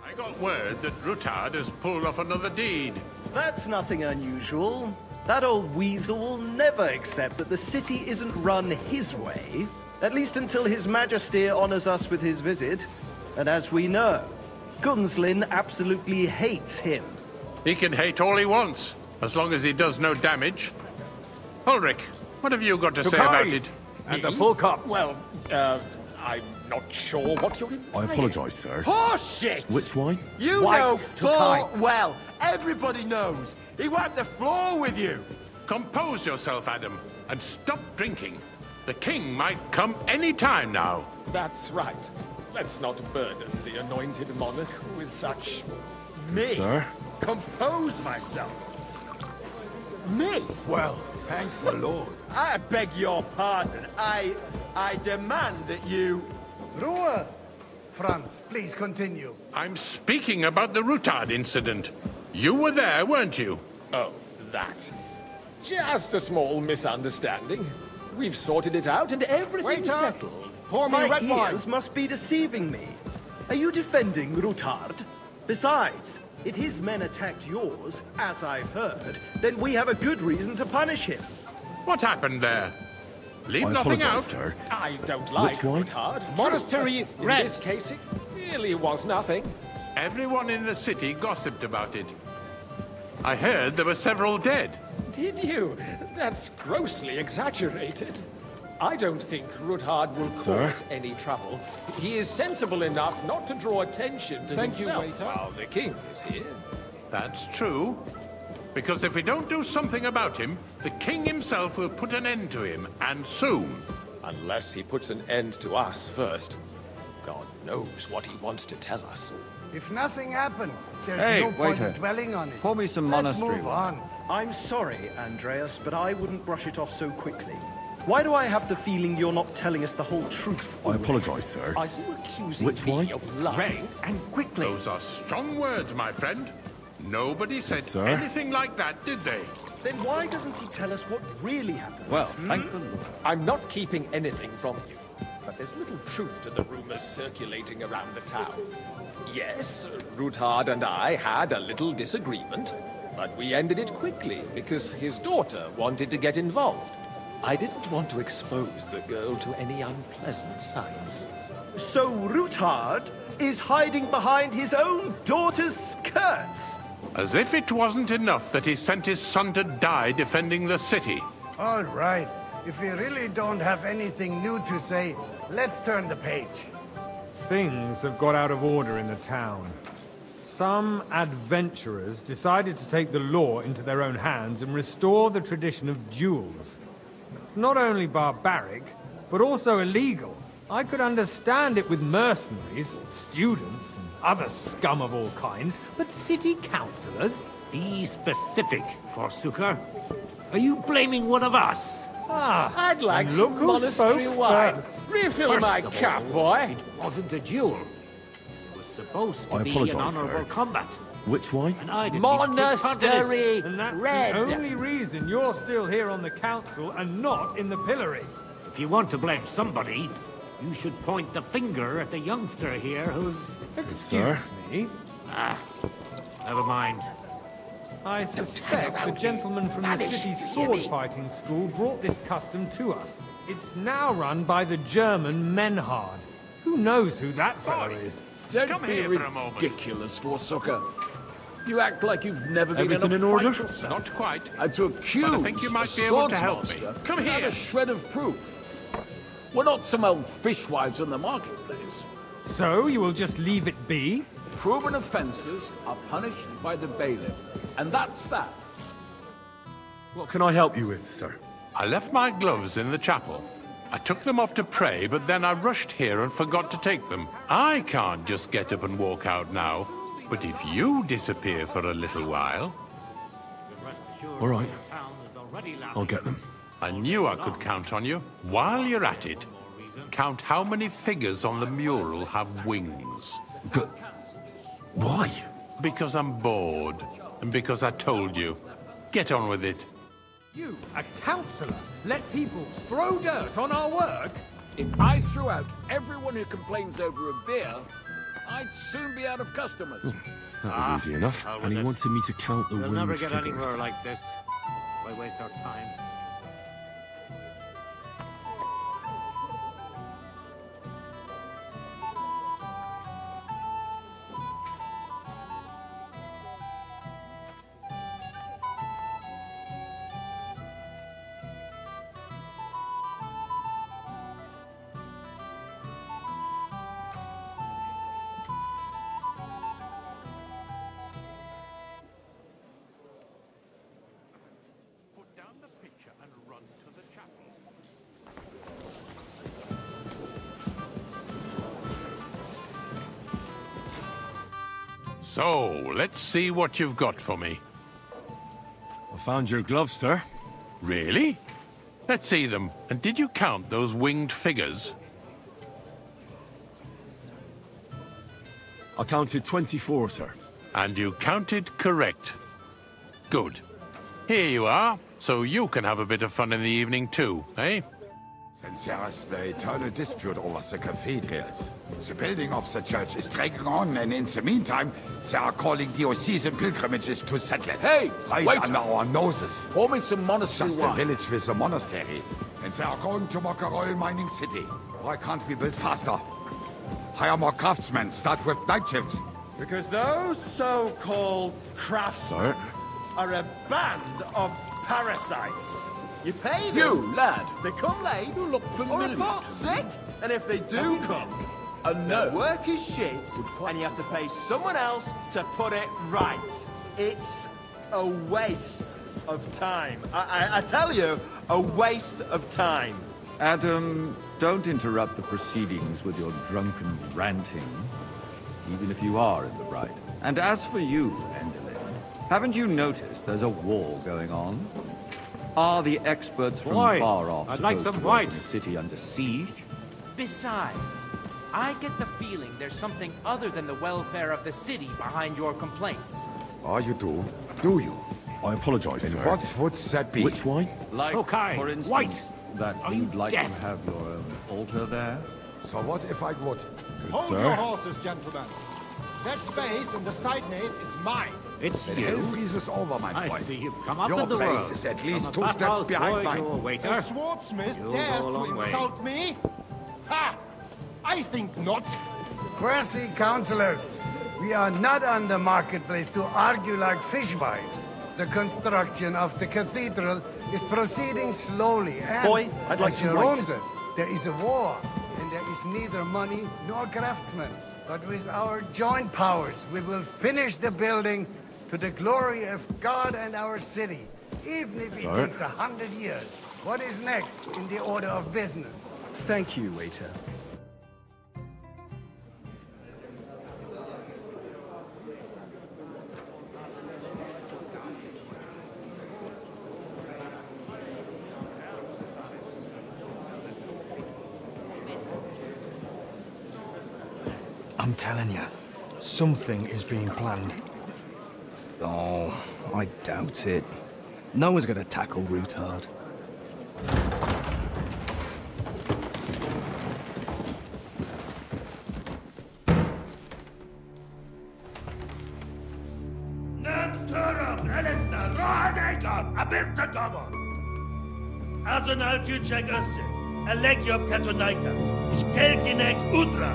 I got word that Rutard has pulled off another deed. That's nothing unusual. That old weasel will never accept that the city isn't run his way, at least until His Majesty honors us with his visit. And as we know, Gunslin absolutely hates him. He can hate all he wants, as long as he does no damage. Ulrich, what have you got to say about it? And the full cup. Well, I'm not sure what you're implying. I apologise, sir. Horseshit! Which wine? You White know Tokai. full well. Everybody knows. He wiped the floor with you. Compose yourself, Adam, and stop drinking. The king might come any time now. That's right. Let's not burden the anointed monarch with such... Me? Sir? Compose myself. Me? Well, thank the Lord. I beg your pardon. I demand that you... Ruhe! Franz, please continue. I'm speaking about the Rutard incident. You were there, weren't you? Oh, that. Just a small misunderstanding. We've sorted it out and everything's Waiter! settled. Pour me My red wine. ears Must be deceiving me. Are you defending Rutard? Besides, if his men attacked yours, as I've heard, then we have a good reason to punish him. What happened there? Leave I nothing apologise, out. sir. I don't like Which wine? Rutard. Monastery In red. this case, it really was nothing. Everyone in the city gossiped about it. I heard there were several dead. Did you? That's grossly exaggerated. I don't think Rutard will Sir? cause any trouble. He is sensible enough not to draw attention to Thank you, himself waiter. while the king is here. That's true. Because if we don't do something about him, the king himself will put an end to him, and soon. Unless he puts an end to us first. God knows what he wants to tell us. If nothing happened, there's Hey, no point waiter. in dwelling on it. Pour me some Let's monastery move wine. on. I'm sorry, Andreas, but I wouldn't brush it off so quickly. Why do I have the feeling you're not telling us the whole truth? I apologise, sir. Are you accusing Which me wine? of lying? And quickly. Those are strong words, my friend. Nobody said Sir? anything like that, did they? Then why doesn't he tell us what really happened? Well, thank the Lord. I'm not keeping anything from you, but there's little truth to the rumors circulating around the town. Yes, Rutard and I had a little disagreement, but we ended it quickly because his daughter wanted to get involved. I didn't want to expose the girl to any unpleasant sights. So Rutard is hiding behind his own daughter's skirts? As if it wasn't enough that he sent his son to die defending the city. All right. If we really don't have anything new to say, let's turn the page. Things have got out of order in the town. Some adventurers decided to take the law into their own hands and restore the tradition of duels. It's not only barbaric, but also illegal. I could understand it with mercenaries, students, and other scum of all kinds, but city councillors? Be specific, Forsooker. Are you blaming one of us? I'd like and look some who monastery spoke wine. first. Refill First my of cup, all, boy. It wasn't a duel. It was supposed to I be an apologise, honourable sir. combat. Which wine? And I didn't even take part in it. Monastery And that's red. the only reason you're still here on the council and not in the pillory. If you want to blame somebody, you should point the finger at the youngster here who's... Excuse me. Never mind. I suspect the gentleman from the city's sword-fighting school brought this custom to us. It's now run by the German Menhard. Who knows who that fellow is? Don't Come be here for a moment. ridiculous, Forsooker. You act like you've never been Everything in a in order? fight yourself. Not quite. And to accuse But I think you might a be able to help me. swordsmaster Come without here. a shred of proof. We're not some old fishwives in the marketplace. So you will just leave it be? Proven offences are punished by the bailiff. And that's that. What can I help you with, sir? I left my gloves in the chapel. I took them off to pray, but then I rushed here and forgot to take them. I can't just get up and walk out now. But if you disappear for a little while... All right. I'll get them. I knew I could count on you. While you're at it, count how many figures on the mural have wings. But... why? Because I'm bored. And because I told you. Get on with it. You, a councillor, let people throw dirt on our work? If I threw out everyone who complains over a beer, I'd soon be out of customers. That was easy enough. And he wanted me to count the We'll winged never get figures. anywhere like this. Why waste our time? So, let's see what you've got for me. I found your gloves, sir. Really? Let's see them. And did you count those winged figures? I counted 24, sir. And you counted correct. Good. Here you are, so you can have a bit of fun in the evening too, eh? Since there is the eternal dispute over the cathedrals. The building of the church is dragging on, and in the meantime, they are calling diocesan pilgrimages to settlers. Hey, right wait. under our noses. Pour me some monastery Just a wine. village with a monastery. And they are going to make a royal mining city. Why can't we build faster? Hire more craftsmen, start with night shifts. Because those so-called craftsmen are a band of parasites. You pay them. You, lad. They come late. You look familiar. Or report sick. And if they do come, no. the work is shit, and you have to pay someone else to put it right. It's a waste of time. I tell you, a waste of time. Adam, don't interrupt the proceedings with your drunken ranting, even if you are in the right. And as for you, Endelin, haven't you noticed there's a war going on? Are the experts from Why? far off I'd like supposed some to open white. the city under siege? Besides, I get the feeling there's something other than the welfare of the city behind your complaints. Oh, you do? Do you? I apologize, And sir. what would that be? Which wine? Like, Okay, for instance, white. that Are you'd you like deaf? to have your own altar there? So what if I would? Hold sir. your horses, gentlemen. That space in the side nave is mine. It's Then you. hell freezes over, my I friend. see you've come up Your in the place world. is at least From a 2 steps bathhouse behind boy mine. to a waiter. The swordsmith You'll dares go a to long way. insult me? Ha! I think not. Mercy, councillors. We are not on the marketplace to argue like fishwives. The construction of the cathedral is proceeding slowly, and Boy, I'd like as some Jerome white. says, there is a war, and there is neither money nor craftsmen. But with our joint powers, we will finish the building to the glory of God and our city, even if it takes 100 years. What is next in the order of business? Thank you, waiter. I'm telling you, something is being planned. Oh, I doubt it. No one's gonna tackle Rootard. Azonal Tüçek Össe, Elegiop Katonaikat, ich Kelkinek Udra.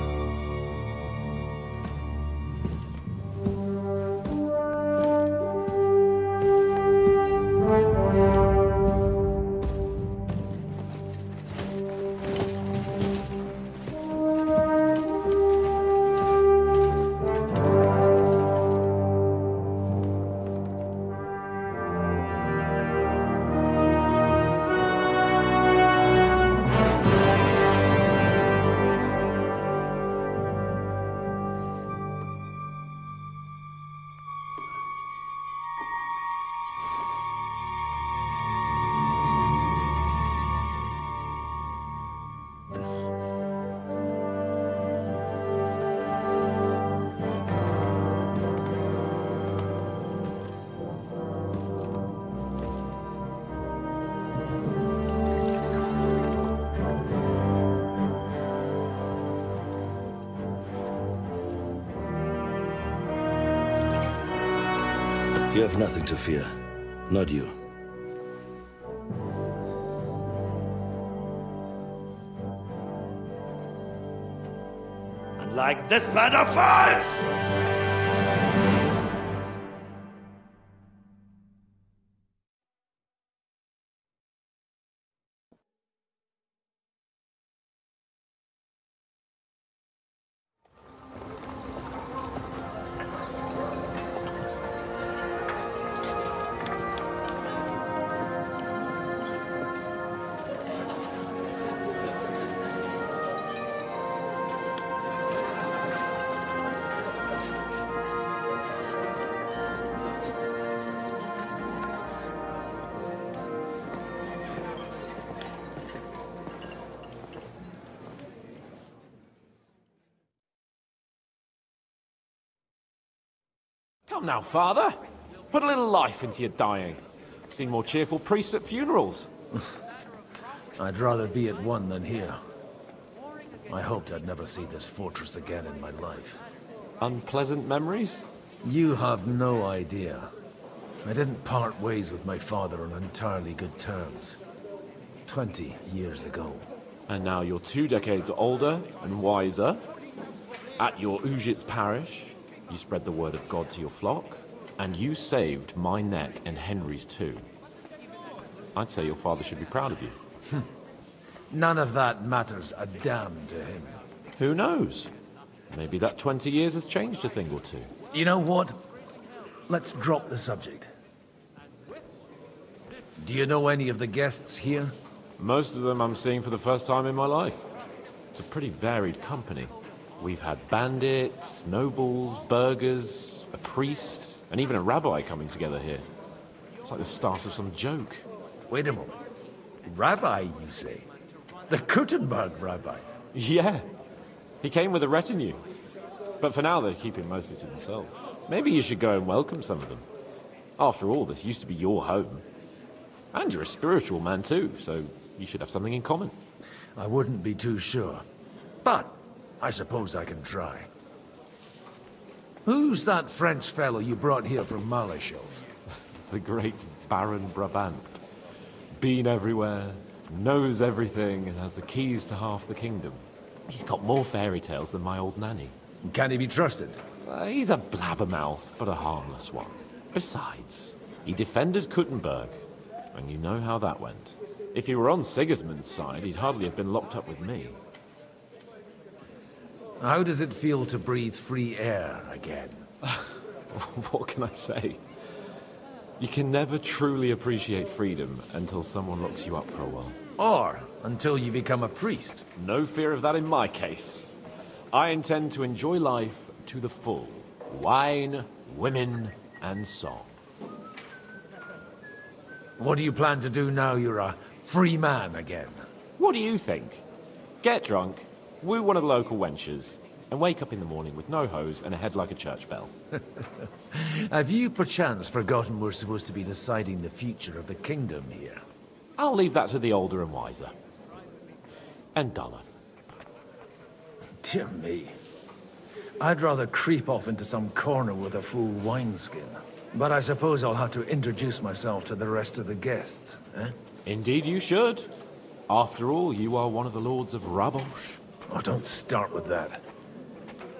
You have nothing to fear. Not you. And like this man of fights! Come now, Father. Put a little life into your dying. Seen more cheerful priests at funerals. I'd rather be at one than here. I hoped I'd never see this fortress again in my life. Unpleasant memories? You have no idea. I didn't part ways with my father on entirely good terms. 20 years ago. And now you're 2 decades older and wiser. At your Ujit's parish, you spread the word of God to your flock, and you saved my neck and Henry's too. I'd say your father should be proud of you. None of that matters a damn to him. Who knows? Maybe that 20 years has changed a thing or two. You know what? Let's drop the subject. Do you know any of the guests here? Most of them I'm seeing for the first time in my life. It's a pretty varied company. We've had bandits, nobles, burghers, a priest, and even a rabbi coming together here. It's like the start of some joke. Wait a moment. Rabbi, you say? The Kuttenberg rabbi? Yeah. He came with a retinue. But for now, they're keeping mostly to themselves. Maybe you should go and welcome some of them. After all, this used to be your home. And you're a spiritual man too, so you should have something in common. I wouldn't be too sure. But I suppose I can try. Who's that French fellow you brought here from Malashov? The great Baron Brabant. Been everywhere, knows everything, and has the keys to half the kingdom. He's got more fairy tales than my old nanny. Can he be trusted? He's a blabbermouth, but a harmless one. Besides, he defended Kuttenberg, and you know how that went. If he were on Sigismund's side, he'd hardly have been locked up with me. How does it feel to breathe free air again? What can I say? You can never truly appreciate freedom until someone locks you up for a while. Or until you become a priest. No fear of that in my case. I intend to enjoy life to the full. Wine, women, and song. What do you plan to do now you're a free man again? What do you think? Get drunk, woo one of the local wenches, and wake up in the morning with no hose and a head like a church bell. Have you perchance forgotten we're supposed to be deciding the future of the kingdom here? I'll leave that to the older and wiser. And duller. Dear me. I'd rather creep off into some corner with a full wineskin. But I suppose I'll have to introduce myself to the rest of the guests, eh? Indeed you should. After all, you are one of the lords of Rabosh. Oh, don't start with that.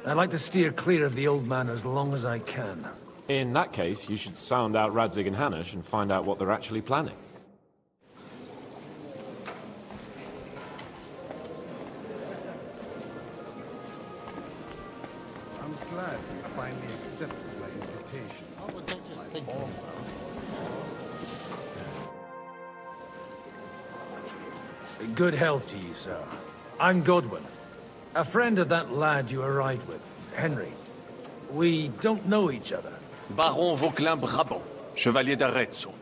I'd like to steer clear of the old man as long as I can. In that case, you should sound out Radzig and Hanush and find out what they're actually planning. I'm glad you finally accepted my invitation. What was I just thinking? Good health to you, sir. I'm Godwin. A friend of that lad you arrived with, Henry. We don't know each other. Baron Vauquelin Brabant, Chevalier d'Arezzo.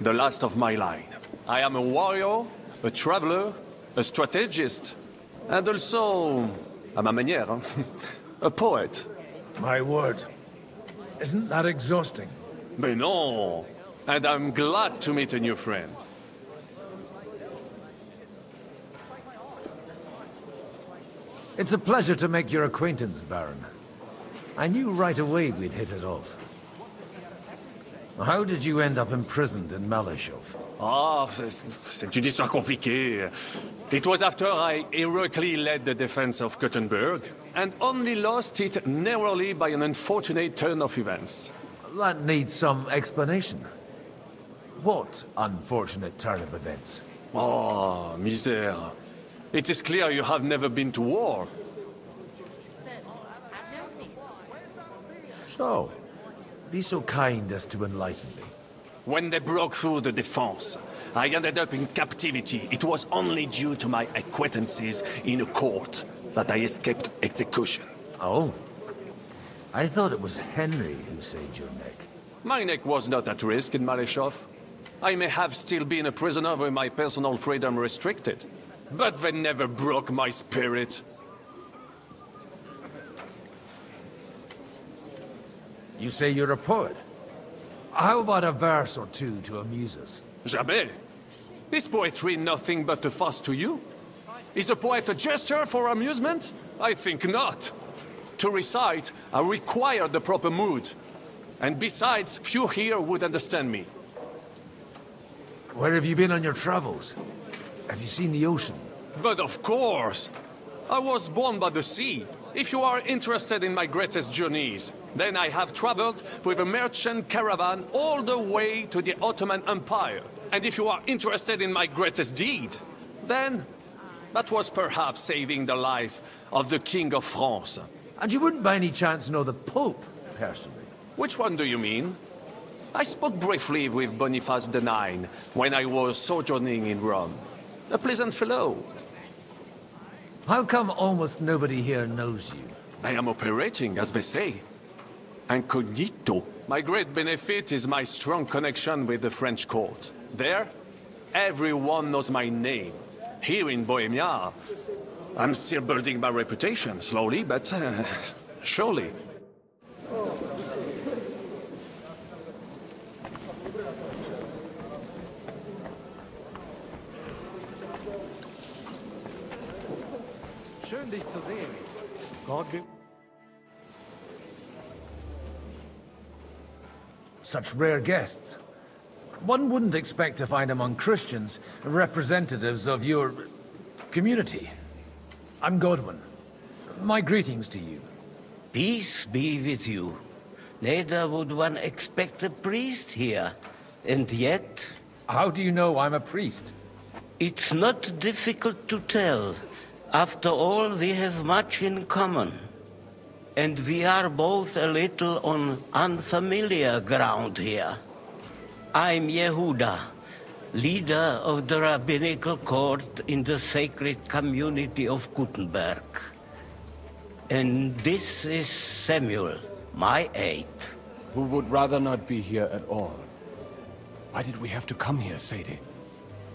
The last of my line. I am a warrior, a traveler, a strategist, and also, à ma manière, a poet. My word. Isn't that exhausting? Mais non! And I'm glad to meet a new friend. It's a pleasure to make your acquaintance, Baron. I knew right away we'd hit it off. How did you end up imprisoned in Malishov? Ah, c'est une histoire compliquée. It was after I heroically led the defense of Gothenburg, and only lost it narrowly by an unfortunate turn of events. That needs some explanation. What unfortunate turn of events? Oh, misère. It is clear you have never been to war. So, be so kind as to enlighten me. When they broke through the defense, I ended up in captivity. It was only due to my acquaintances in a court that I escaped execution. Oh. I thought it was Henry who saved your neck. My neck was not at risk in Malishov. I may have still been a prisoner with my personal freedom restricted, but they never broke my spirit. You say you're a poet? How about a verse or two to amuse us? Jamais. Is poetry nothing but a farce to you? Is a poet a gesture for amusement? I think not. To recite, I require the proper mood. And besides, few here would understand me. Where have you been on your travels? Have you seen the ocean? But of course! I was born by the sea. If you are interested in my greatest journeys, then I have traveled with a merchant caravan all the way to the Ottoman Empire. And if you are interested in my greatest deed, then that was perhaps saving the life of the King of France. And you wouldn't by any chance know the Pope, personally? Which one do you mean? I spoke briefly with Boniface IX when I was sojourning in Rome. A pleasant fellow. How come almost nobody here knows you? I am operating, as they say. Incognito. My great benefit is my strong connection with the French court. There, everyone knows my name. Here in Bohemia, I'm still building my reputation, slowly, but surely. Schön, dich zu sehen. God be... Such rare guests. One wouldn't expect to find among Christians representatives of your community. I'm Godwin. My greetings to you. Peace be with you. Neither would one expect a priest here. And yet... How do you know I'm a priest? It's not difficult to tell. After all, we have much in common. And we are both a little on unfamiliar ground here. I'm Yehuda, leader of the rabbinical court in the sacred community of Gutenberg. And this is Samuel, my aide. Who would rather not be here at all. Why did we have to come here, Sadie?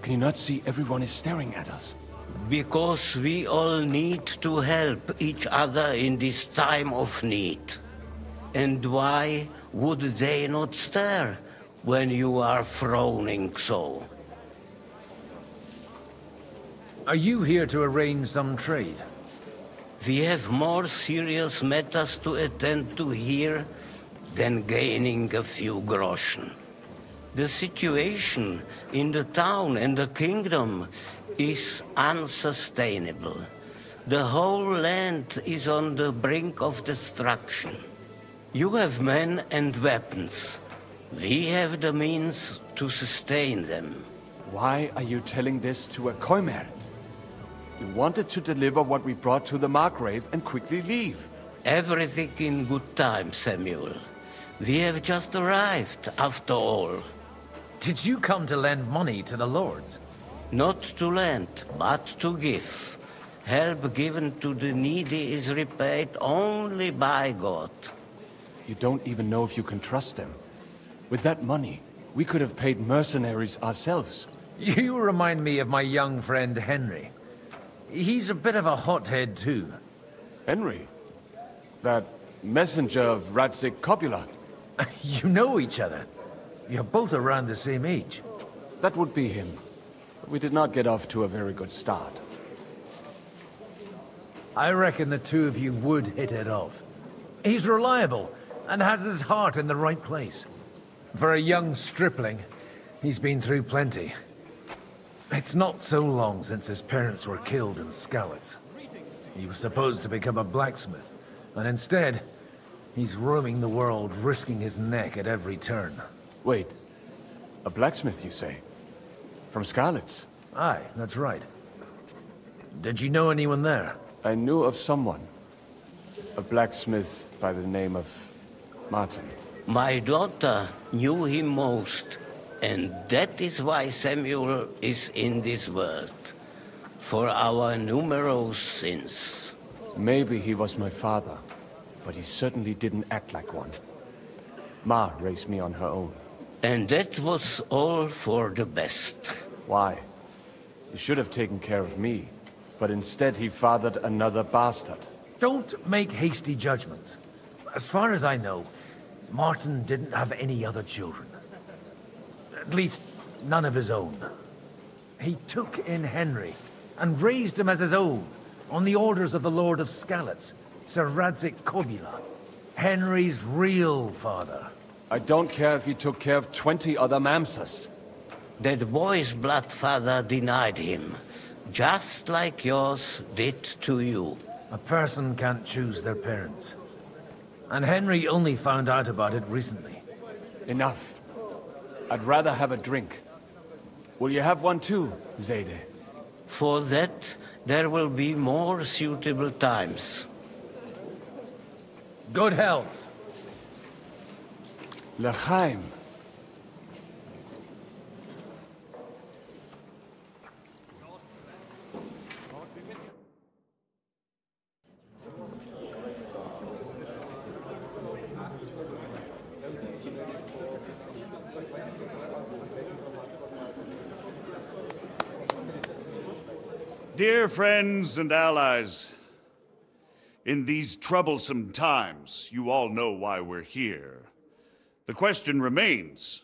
Can you not see everyone is staring at us? Because we all need to help each other in this time of need. And why would they not stare when you are frowning so? Are you here to arrange some trade? We have more serious matters to attend to here than gaining a few groschen. The situation in the town and the kingdom is unsustainable. The whole land is on the brink of destruction. You have men and weapons. We have the means to sustain them. Why are you telling this to a Koimer? You wanted to deliver what we brought to the Margrave and quickly leave. Everything in good time, Samuel. We have just arrived, after all. Did you come to lend money to the lords? Not to lend, but to give. Help given to the needy is repaid only by God. You don't even know if you can trust them. With that money, we could have paid mercenaries ourselves. You remind me of my young friend Henry. He's a bit of a hothead too. Henry? That messenger of Radzik Copula? You know each other. You're both around the same age. That would be him. We did not get off to a very good start. I reckon the two of you would hit it off. He's reliable, and has his heart in the right place. For a young stripling, he's been through plenty. It's not so long since his parents were killed in Skalitz. He was supposed to become a blacksmith, and instead, he's roaming the world, risking his neck at every turn. Wait, a blacksmith, you say? From Skalitz? Aye, that's right. Did you know anyone there? I knew of someone. A blacksmith by the name of Martin. My daughter knew him most, and that is why Samuel is in this world. For our numerous sins. Maybe he was my father, but he certainly didn't act like one. Ma raised me on her own. And that was all for the best. Why? He should have taken care of me, but instead he fathered another bastard. Don't make hasty judgments. As far as I know, Martin didn't have any other children. At least, none of his own. He took in Henry, and raised him as his own, on the orders of the Lord of Skalitz, Sir Radzik Kobila, Henry's real father. I don't care if he took care of 20 other Mamsas. That boy's blood father denied him, just like yours did to you. A person can't choose their parents. And Henry only found out about it recently. Enough. I'd rather have a drink. Will you have one too, Zayde? For that, there will be more suitable times. Good health. L'chaim. Dear friends and allies, in these troublesome times, you all know why we're here. The question remains,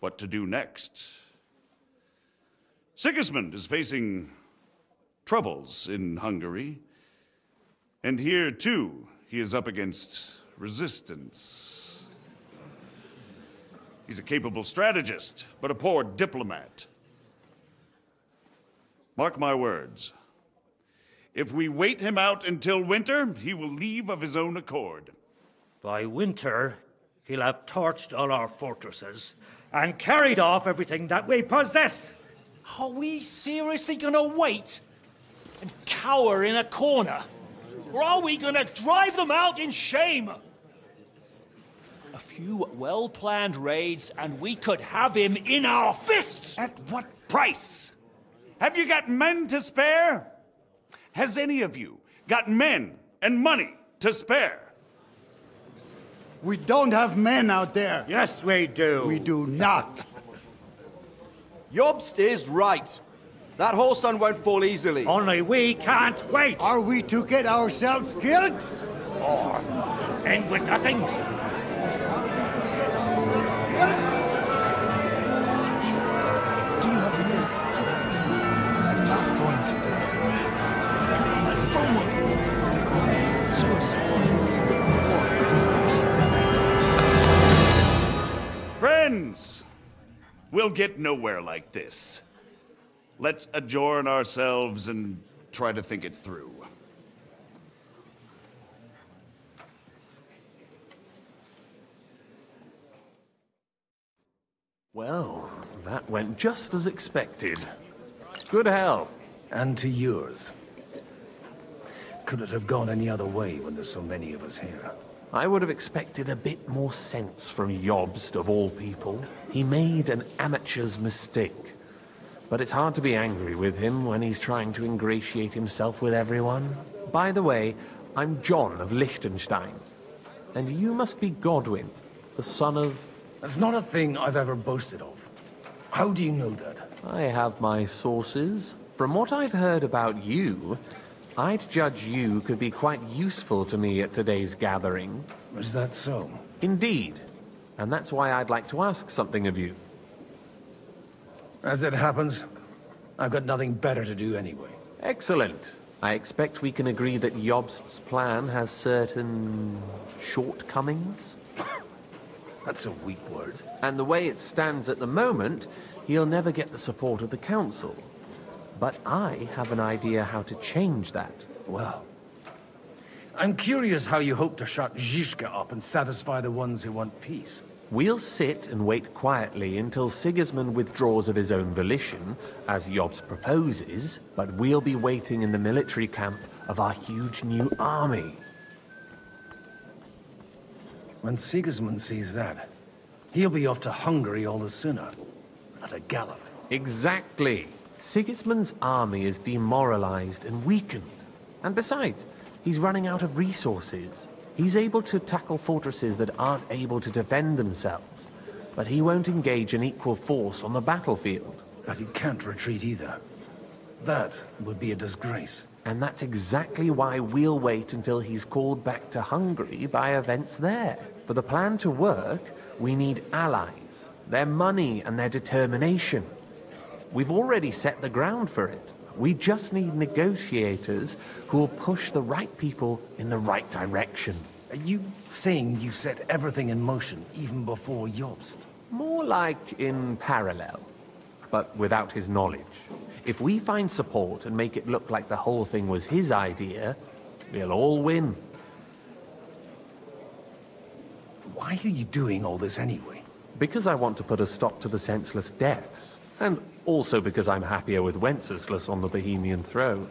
what to do next? Sigismund is facing troubles in Hungary, and here, too, he is up against resistance. He's a capable strategist, but a poor diplomat. Mark my words. If we wait him out until winter, he will leave of his own accord. By winter, he'll have torched all our fortresses and carried off everything that we possess. Are we seriously gonna wait and cower in a corner? Or are we gonna drive them out in shame? A few well-planned raids and we could have him in our fists! At what price? Have you got men to spare? Has any of you got men and money to spare? We don't have men out there. Yes, we do. We do not. Jobst is right. That whole sun won't fall easily. Only we can't wait. Are we to get ourselves killed? Or end with nothing? Friends, we'll get nowhere like this. Let's adjourn ourselves and try to think it through. Well, that went just as expected. Good health. And to yours. Could it have gone any other way when there's so many of us here? I would have expected a bit more sense from Jobst, of all people. He made an amateur's mistake. But it's hard to be angry with him when he's trying to ingratiate himself with everyone. By the way, I'm John of Liechtenstein. And you must be Godwin, the son of... That's not a thing I've ever boasted of. How do you know that? I have my sources. From what I've heard about you, I'd judge you could be quite useful to me at today's gathering. Is that so? Indeed. And that's why I'd like to ask something of you. As it happens, I've got nothing better to do anyway. Excellent. I expect we can agree that Jobst's plan has certain shortcomings? That's a weak word. And the way it stands at the moment, he'll never get the support of the council. But I have an idea how to change that. Well, I'm curious how you hope to shut Zizka up and satisfy the ones who want peace. We'll sit and wait quietly until Sigismund withdraws of his own volition, as Jobst proposes, but we'll be waiting in the military camp of our huge new army. When Sigismund sees that, he'll be off to Hungary all the sooner. At a gallop. Exactly. Sigismund's army is demoralized and weakened. And besides, he's running out of resources. He's able to tackle fortresses that aren't able to defend themselves. But he won't engage an equal force on the battlefield. But he can't retreat either. That would be a disgrace. And that's exactly why we'll wait until he's called back to Hungary by events there. For the plan to work, we need allies, their money and their determination. We've already set the ground for it. We just need negotiators who will push the right people in the right direction. Are you saying you set everything in motion even before Jobst? More like in parallel, but without his knowledge. If we find support and make it look like the whole thing was his idea, we'll all win. Why are you doing all this anyway? Because I want to put a stop to the senseless deaths. And also because I'm happier with Wenceslas on the Bohemian throne.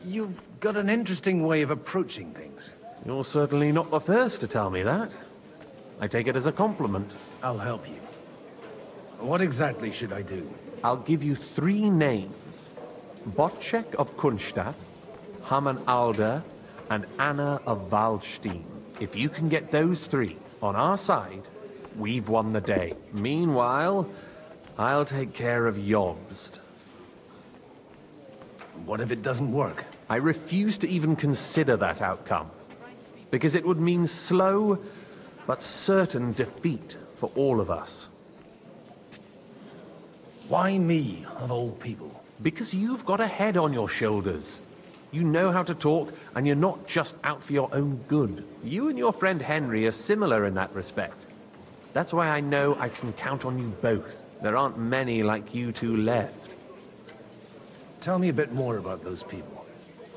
You've got an interesting way of approaching things. You're certainly not the first to tell me that. I take it as a compliment. I'll help you. What exactly should I do? I'll give you 3 names. Botchek of Kunstadt, Hamann Alder, and Anna of Waldstein. If you can get those 3 on our side, we've won the day. Meanwhile, I'll take care of Jobst. What if it doesn't work? I refuse to even consider that outcome. Because it would mean slow, but certain defeat for all of us. Why me, of all people? Because you've got a head on your shoulders. You know how to talk, and you're not just out for your own good. You and your friend Henry are similar in that respect. That's why I know I can count on you both. There aren't many like you two left. Tell me a bit more about those people,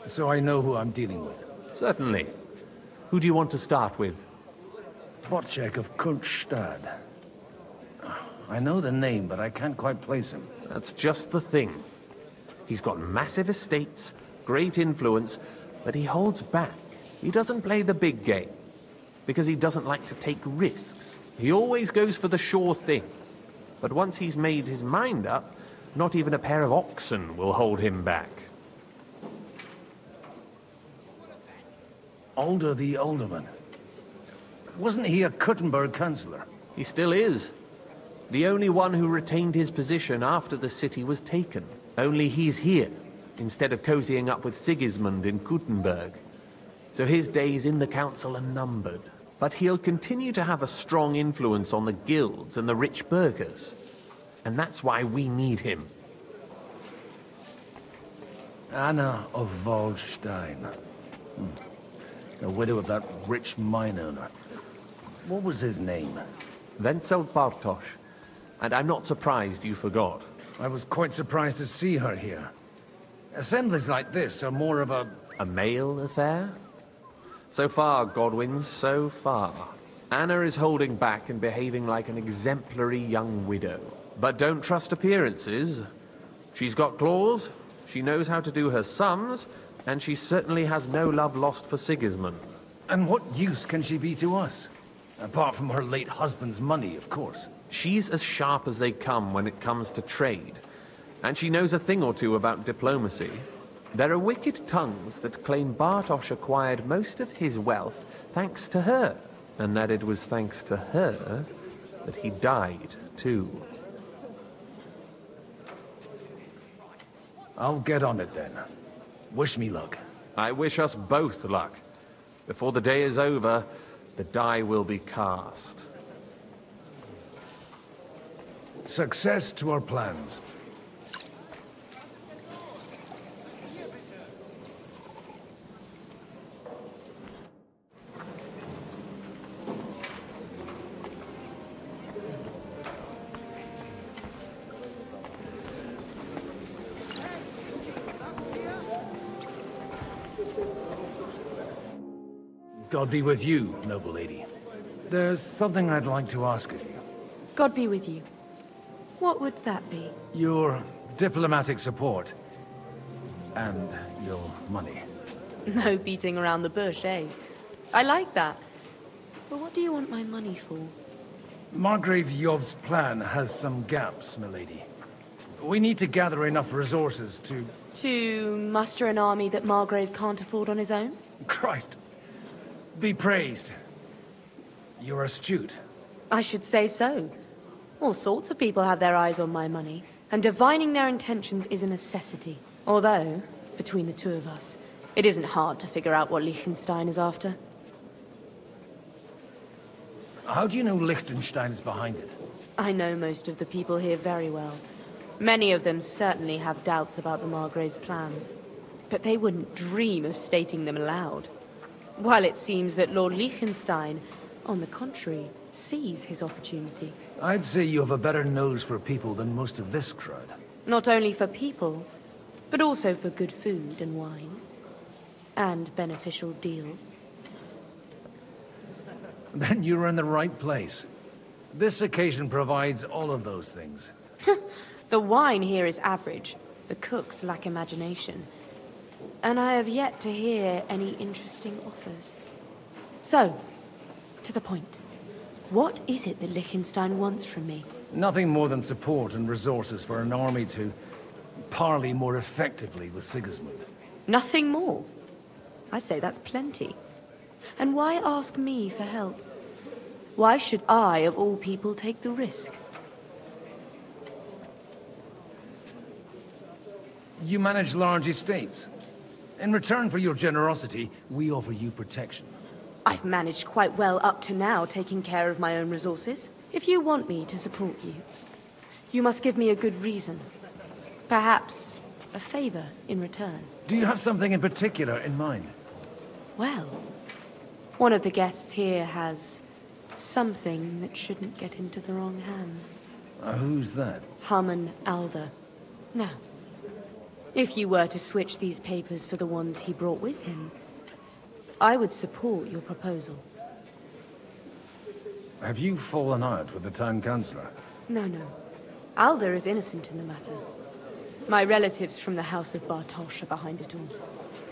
so I know who I'm dealing with. Certainly. Who do you want to start with? Botchek of Kunstadt. I know the name, but I can't quite place him. That's just the thing. He's got massive estates, great influence, but he holds back. He doesn't play the big game, because he doesn't like to take risks. He always goes for the sure thing. But once he's made his mind up, not even a pair of oxen will hold him back. Alder the Alderman. Wasn't he a Kuttenberg councillor? He still is. The only one who retained his position after the city was taken. Only he's here, instead of cozying up with Sigismund in Kuttenberg. So his days in the council are numbered. But he'll continue to have a strong influence on the guilds and the rich burghers. And that's why we need him. Anna of Waldstein. The widow of that rich mine owner. What was his name? Wenzel Bartosz. And I'm not surprised you forgot. I was quite surprised to see her here. Assemblies like this are more of a male affair? So far, Godwin, so far. Anna is holding back and behaving like an exemplary young widow. But don't trust appearances. She's got claws, she knows how to do her sums, and she certainly has no love lost for Sigismund. And what use can she be to us? Apart from her late husband's money, of course. She's as sharp as they come when it comes to trade. And she knows a thing or two about diplomacy. There are wicked tongues that claim Bartosz acquired most of his wealth thanks to her. And that it was thanks to her that he died, too. I'll get on it then. Wish me luck. I wish us both luck. Before the day is over, the die will be cast. Success to our plans. God be with you, noble lady. There's something I'd like to ask of you. God be with you. What would that be? Your diplomatic support. And your money. No beating around the bush, eh? I like that. But what do you want my money for? Margrave Yob's plan has some gaps, milady. We need to gather enough resources to... To muster an army that Margrave can't afford on his own? Christ. Be praised. You're astute. I should say so. All sorts of people have their eyes on my money, and divining their intentions is a necessity. Although, between the two of us, it isn't hard to figure out what Liechtenstein is after. How do you know Liechtenstein is behind it? I know most of the people here very well. Many of them certainly have doubts about the Margrave's plans. But they wouldn't dream of stating them aloud. While it seems that Lord Liechtenstein, on the contrary, sees his opportunity. I'd say you have a better nose for people than most of this crowd. Not only for people, but also for good food and wine. And beneficial deals. Then you're in the right place. This occasion provides all of those things. The wine here is average. The cooks lack imagination. And I have yet to hear any interesting offers. So, to the point. What is it that Liechtenstein wants from me? Nothing more than support and resources for an army to parley more effectively with Sigismund. Nothing more? I'd say that's plenty. And why ask me for help? Why should I, of all people, take the risk? You manage large estates. In return for your generosity, we offer you protection. I've managed quite well up to now, taking care of my own resources. If you want me to support you, you must give me a good reason. Perhaps a favor in return. Do you have something in particular in mind? Well, one of the guests here has something that shouldn't get into the wrong hands. Who's that? Harman Alder. Now, if you were to switch these papers for the ones he brought with him, I would support your proposal. Have you fallen out with the town councillor? No. Alder is innocent in the matter. My relatives from the House of Bartosz are behind it all.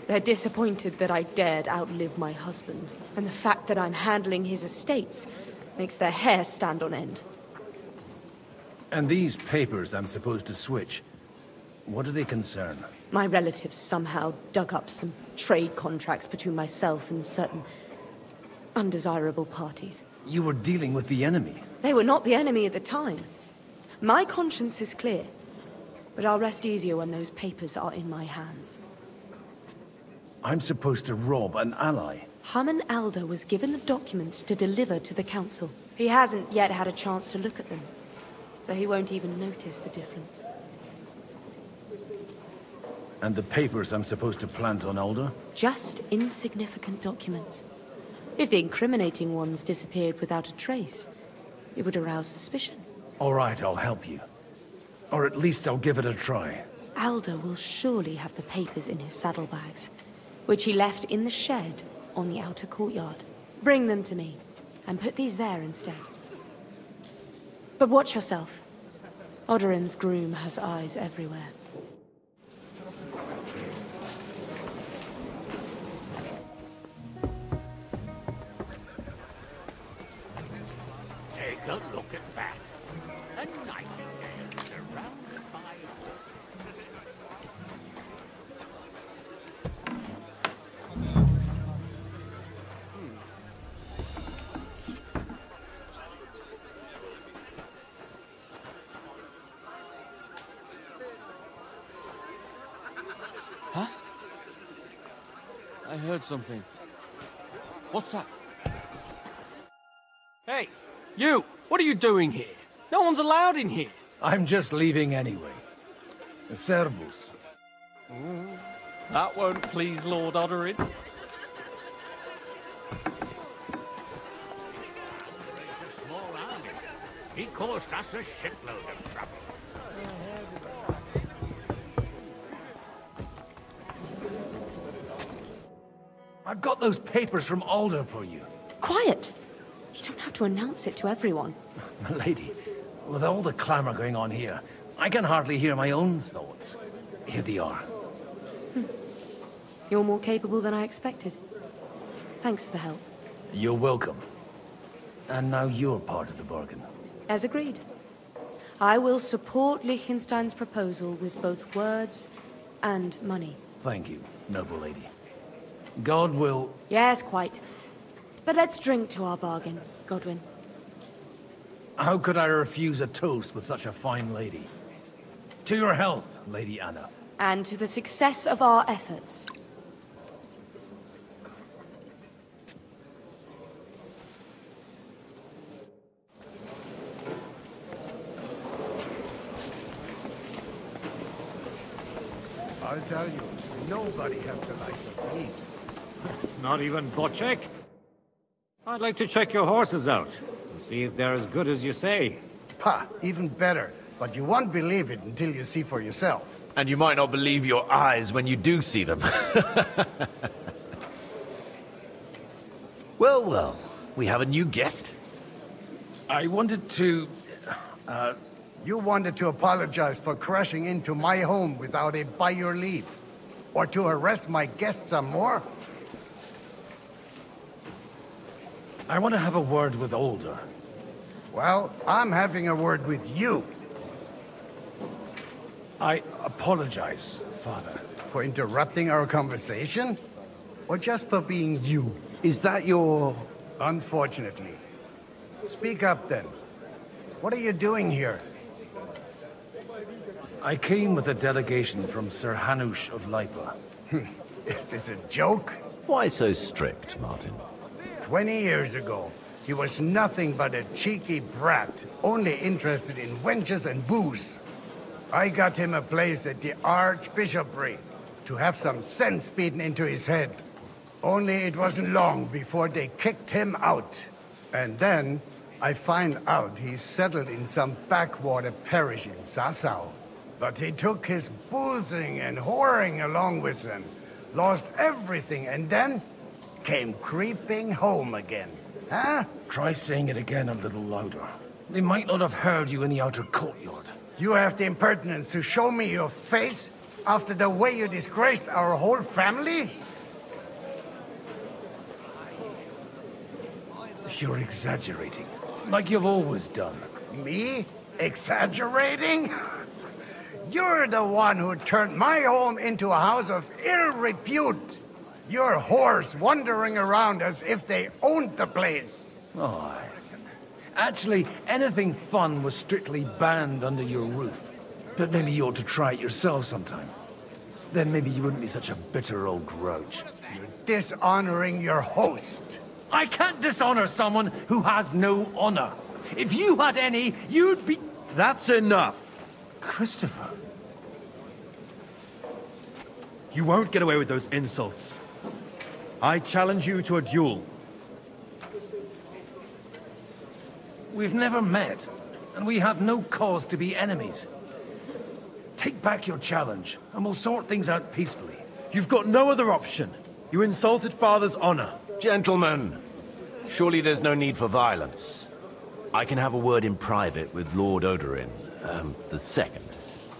They're disappointed that I dared outlive my husband, and the fact that I'm handling his estates makes their hair stand on end. And these papers I'm supposed to switch, what do they concern? My relatives somehow dug up some trade contracts between myself and certain undesirable parties. You were dealing with the enemy. They were not the enemy at the time. My conscience is clear, but I'll rest easier when those papers are in my hands. I'm supposed to rob an ally. Harman Alder was given the documents to deliver to the council. He hasn't yet had a chance to look at them, so he won't even notice the difference. And the papers I'm supposed to plant on Alder? Just insignificant documents. If the incriminating ones disappeared without a trace, it would arouse suspicion. All right, I'll help you. Or at least I'll give it a try. Alder will surely have the papers in his saddlebags, which he left in the shed on the outer courtyard. Bring them to me, and put these there instead. But watch yourself. Odorin's groom has eyes everywhere. Take a look at that. A nightingale surrounded by Huh? I heard something. What's that? Hey, you! What are you doing here? No one's allowed in here. I'm just leaving anyway. Servus. That won't please Lord Odorin. small army. He caused us a shitload of trouble. I've got those papers from Alder for you. Quiet! You don't have to announce it to everyone. Milady, with all the clamor going on here, I can hardly hear my own thoughts. Here they are. You're more capable than I expected. Thanks for the help. You're welcome. And now you're part of the bargain. As agreed. I will support Liechtenstein's proposal with both words and money. Thank you, noble lady. God will... Yes, quite. But let's drink to our bargain, Godwin. How could I refuse a toast with such a fine lady? To your health, Lady Anna. And to the success of our efforts. I'll tell you, nobody has the likes of these. Not even Bocek? I'd like to check your horses out, and see if they're as good as you say. Pah, even better. But you won't believe it until you see for yourself. And you might not believe your eyes when you do see them. Well, well, we have a new guest. I wanted to... You wanted to apologize for crashing into my home without it by your leave. Or to harass my guests some more? I want to have a word with Alder. Well, I'm having a word with you. I apologize, Father. For interrupting our conversation? Or just for being you? Is that your... Unfortunately. Speak up then. What are you doing here? I came with a delegation from Sir Hanush of Lipa. Is this a joke? Why so strict, Martin? 20 years ago, he was nothing but a cheeky brat, only interested in wenches and booze. I got him a place at the Archbishopric to have some sense beaten into his head. Only it wasn't long before they kicked him out. And then I find out he's settled in some backwater parish in Sassau. But he took his boozing and whoring along with him, lost everything, and then came creeping home again. Huh? Try saying it again a little louder. They might not have heard you in the outer courtyard. You have the impertinence to show me your face after the way you disgraced our whole family? You're exaggerating, like you've always done. Me? Exaggerating? You're the one who turned my home into a house of ill repute. Your whores wandering around as if they owned the place. Oh, actually, anything fun was strictly banned under your roof. But maybe you ought to try it yourself sometime. Then maybe you wouldn't be such a bitter old grouch. You're dishonoring your host. I can't dishonor someone who has no honor. If you had any, you'd be... That's enough. Christopher. You won't get away with those insults. I challenge you to a duel. We've never met, and we have no cause to be enemies. Take back your challenge, and we'll sort things out peacefully. You've got no other option. You insulted Father's honor. Gentlemen, surely there's no need for violence. I can have a word in private with Lord Odorin, the second,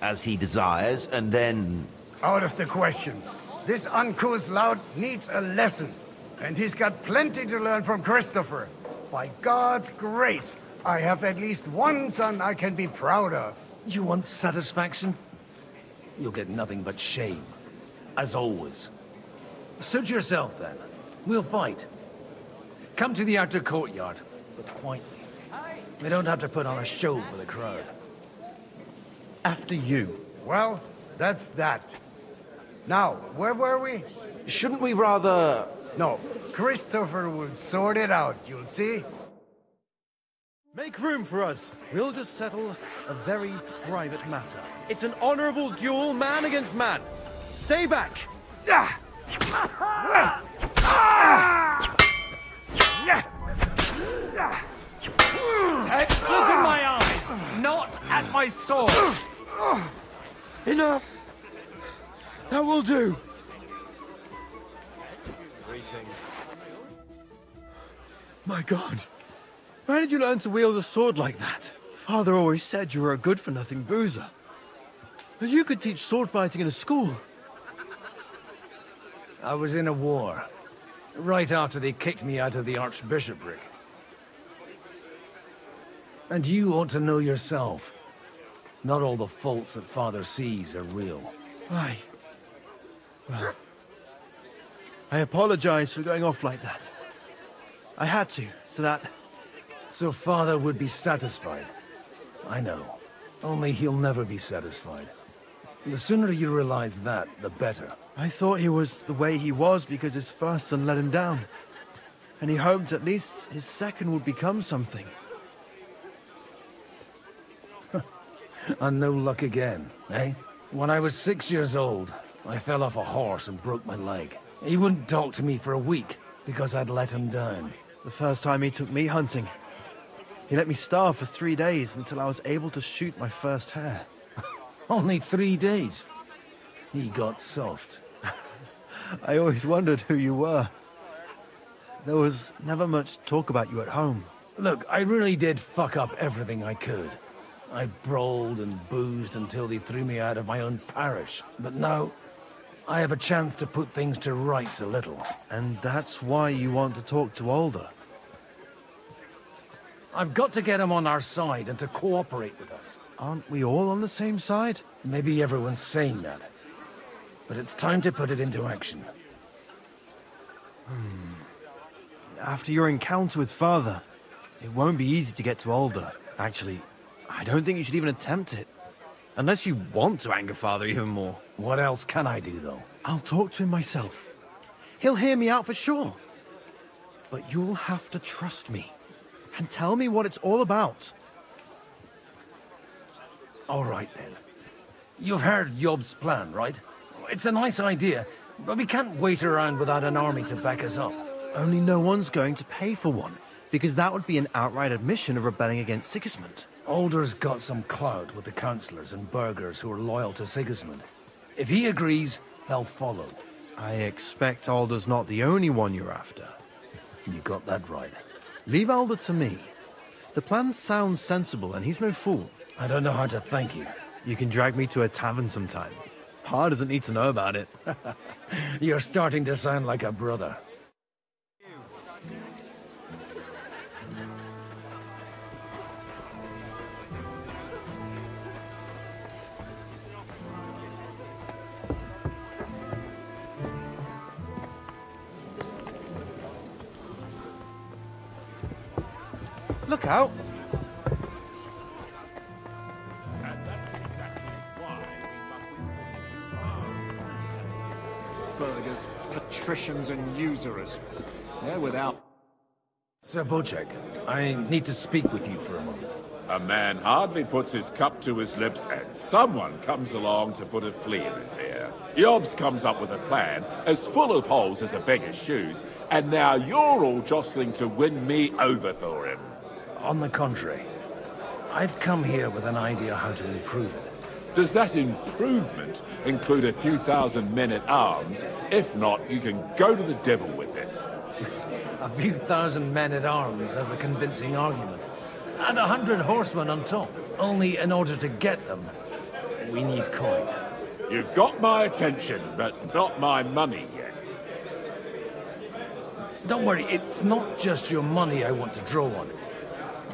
as he desires, and then... Out of the question. This uncouth lout needs a lesson, and he's got plenty to learn from Christopher. By God's grace, I have at least one son I can be proud of. You want satisfaction? You'll get nothing but shame, as always. Suit yourself, then. We'll fight. Come to the outer courtyard, but quietly. We don't have to put on a show for the crowd. After you. Well, that's that. Now, where were we? Shouldn't we rather... No, Christopher will sort it out, you'll see. Make room for us. We'll just settle a very private matter. It's an honorable duel, man against man. Stay back. Look in my eyes, not at my sword. Enough. That will do. anything. My God. Where did you learn to wield a sword like that? Father always said you were a good-for-nothing boozer. But you could teach sword fighting in a school. I was in a war. Right after they kicked me out of the archbishopric. And you ought to know yourself. Not all the faults that Father sees are real. Aye. Well, I apologize for going off like that. I had to, so that... So Father would be satisfied. I know. Only he'll never be satisfied. The sooner you realize that, the better. I thought he was the way he was because his first son let him down. And he hoped at least his second would become something. And no luck again, eh? When I was 6 years old, I fell off a horse and broke my leg. He wouldn't talk to me for a week because I'd let him down. The first time he took me hunting, he let me starve for 3 days until I was able to shoot my first hare. Only 3 days? He got soft. I always wondered who you were. There was never much talk about you at home. Look, I really did fuck up everything I could. I brawled and boozed until they threw me out of my own parish. But now, I have a chance to put things to rights a little. And that's why you want to talk to Alder? I've got to get him on our side and to cooperate with us. Aren't we all on the same side? Maybe everyone's saying that. But it's time to put it into action. After your encounter with Father, it won't be easy to get to Alder. Actually, I don't think you should even attempt it. Unless you want to anger Father even more. What else can I do, though? I'll talk to him myself. He'll hear me out for sure. But you'll have to trust me. And tell me what it's all about. All right, then. You've heard Yob's plan, right? It's a nice idea, but we can't wait around without an army to back us up. Only no one's going to pay for one, because that would be an outright admission of rebelling against Sigismund. Alder's got some clout with the councillors and burghers who are loyal to Sigismund. If he agrees, they'll follow. I expect Alder's not the only one you're after. You got that right. Leave Alder to me. The plan sounds sensible, and he's no fool. I don't know how to thank you. You can drag me to a tavern sometime. Pa doesn't need to know about it. You're starting to sound like a brother. Look out! Burghers, patricians and usurers. They're without... Sir Bocek, I need to speak with you for a moment. A man hardly puts his cup to his lips and someone comes along to put a flea in his ear. Yobs comes up with a plan as full of holes as a beggar's shoes, and now you're all jostling to win me over for him. On the contrary, I've come here with an idea how to improve it. Does that improvement include a few thousand men-at-arms? If not, you can go to the devil with it. A few thousand men-at-arms as a convincing argument. And 100 horsemen on top. Only in order to get them, we need coin. You've got my attention, but not my money yet. Don't worry, it's not just your money I want to draw on.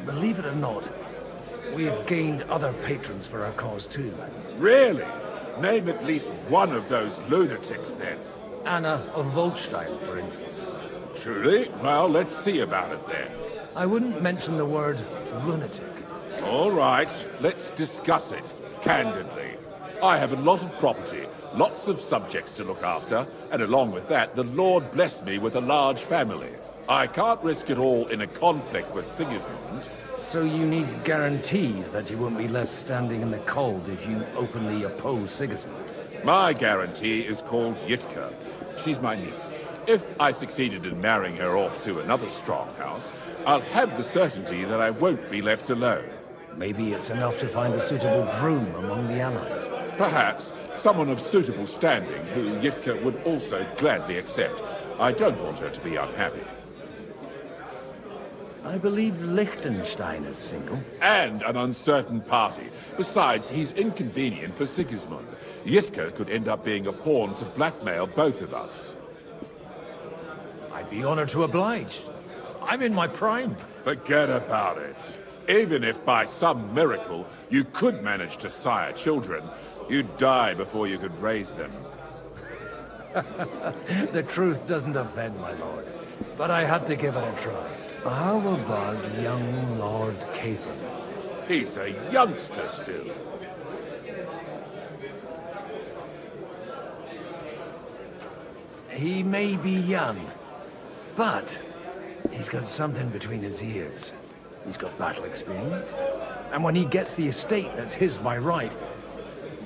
Believe it or not, we have gained other patrons for our cause too. Really? Name at least one of those lunatics, then. Anna of Volkstein, for instance. Truly? Well, let's see about it then. I wouldn't mention the word lunatic. All right, let's discuss it, candidly. I have a lot of property, lots of subjects to look after, and along with that, the Lord blessed me with a large family. I can't risk it all in a conflict with Sigismund. So you need guarantees that you won't be left standing in the cold if you openly oppose Sigismund? My guarantee is called Yitka. She's my niece. If I succeeded in marrying her off to another strong house, I'll have the certainty that I won't be left alone. Maybe it's enough to find a suitable groom among the allies. Perhaps someone of suitable standing who Yitka would also gladly accept. I don't want her to be unhappy. I believe Liechtenstein is single. And an uncertain party. Besides, he's inconvenient for Sigismund. Yitka could end up being a pawn to blackmail both of us. I'd be honored to oblige. I'm in my prime. Forget about it. Even if by some miracle you could manage to sire children, you'd die before you could raise them. The truth doesn't offend, my lord. But I had to give it a try. How about young Lord Capon? He's a youngster still. He may be young, but he's got something between his ears. He's got battle experience. And when he gets the estate that's his by right,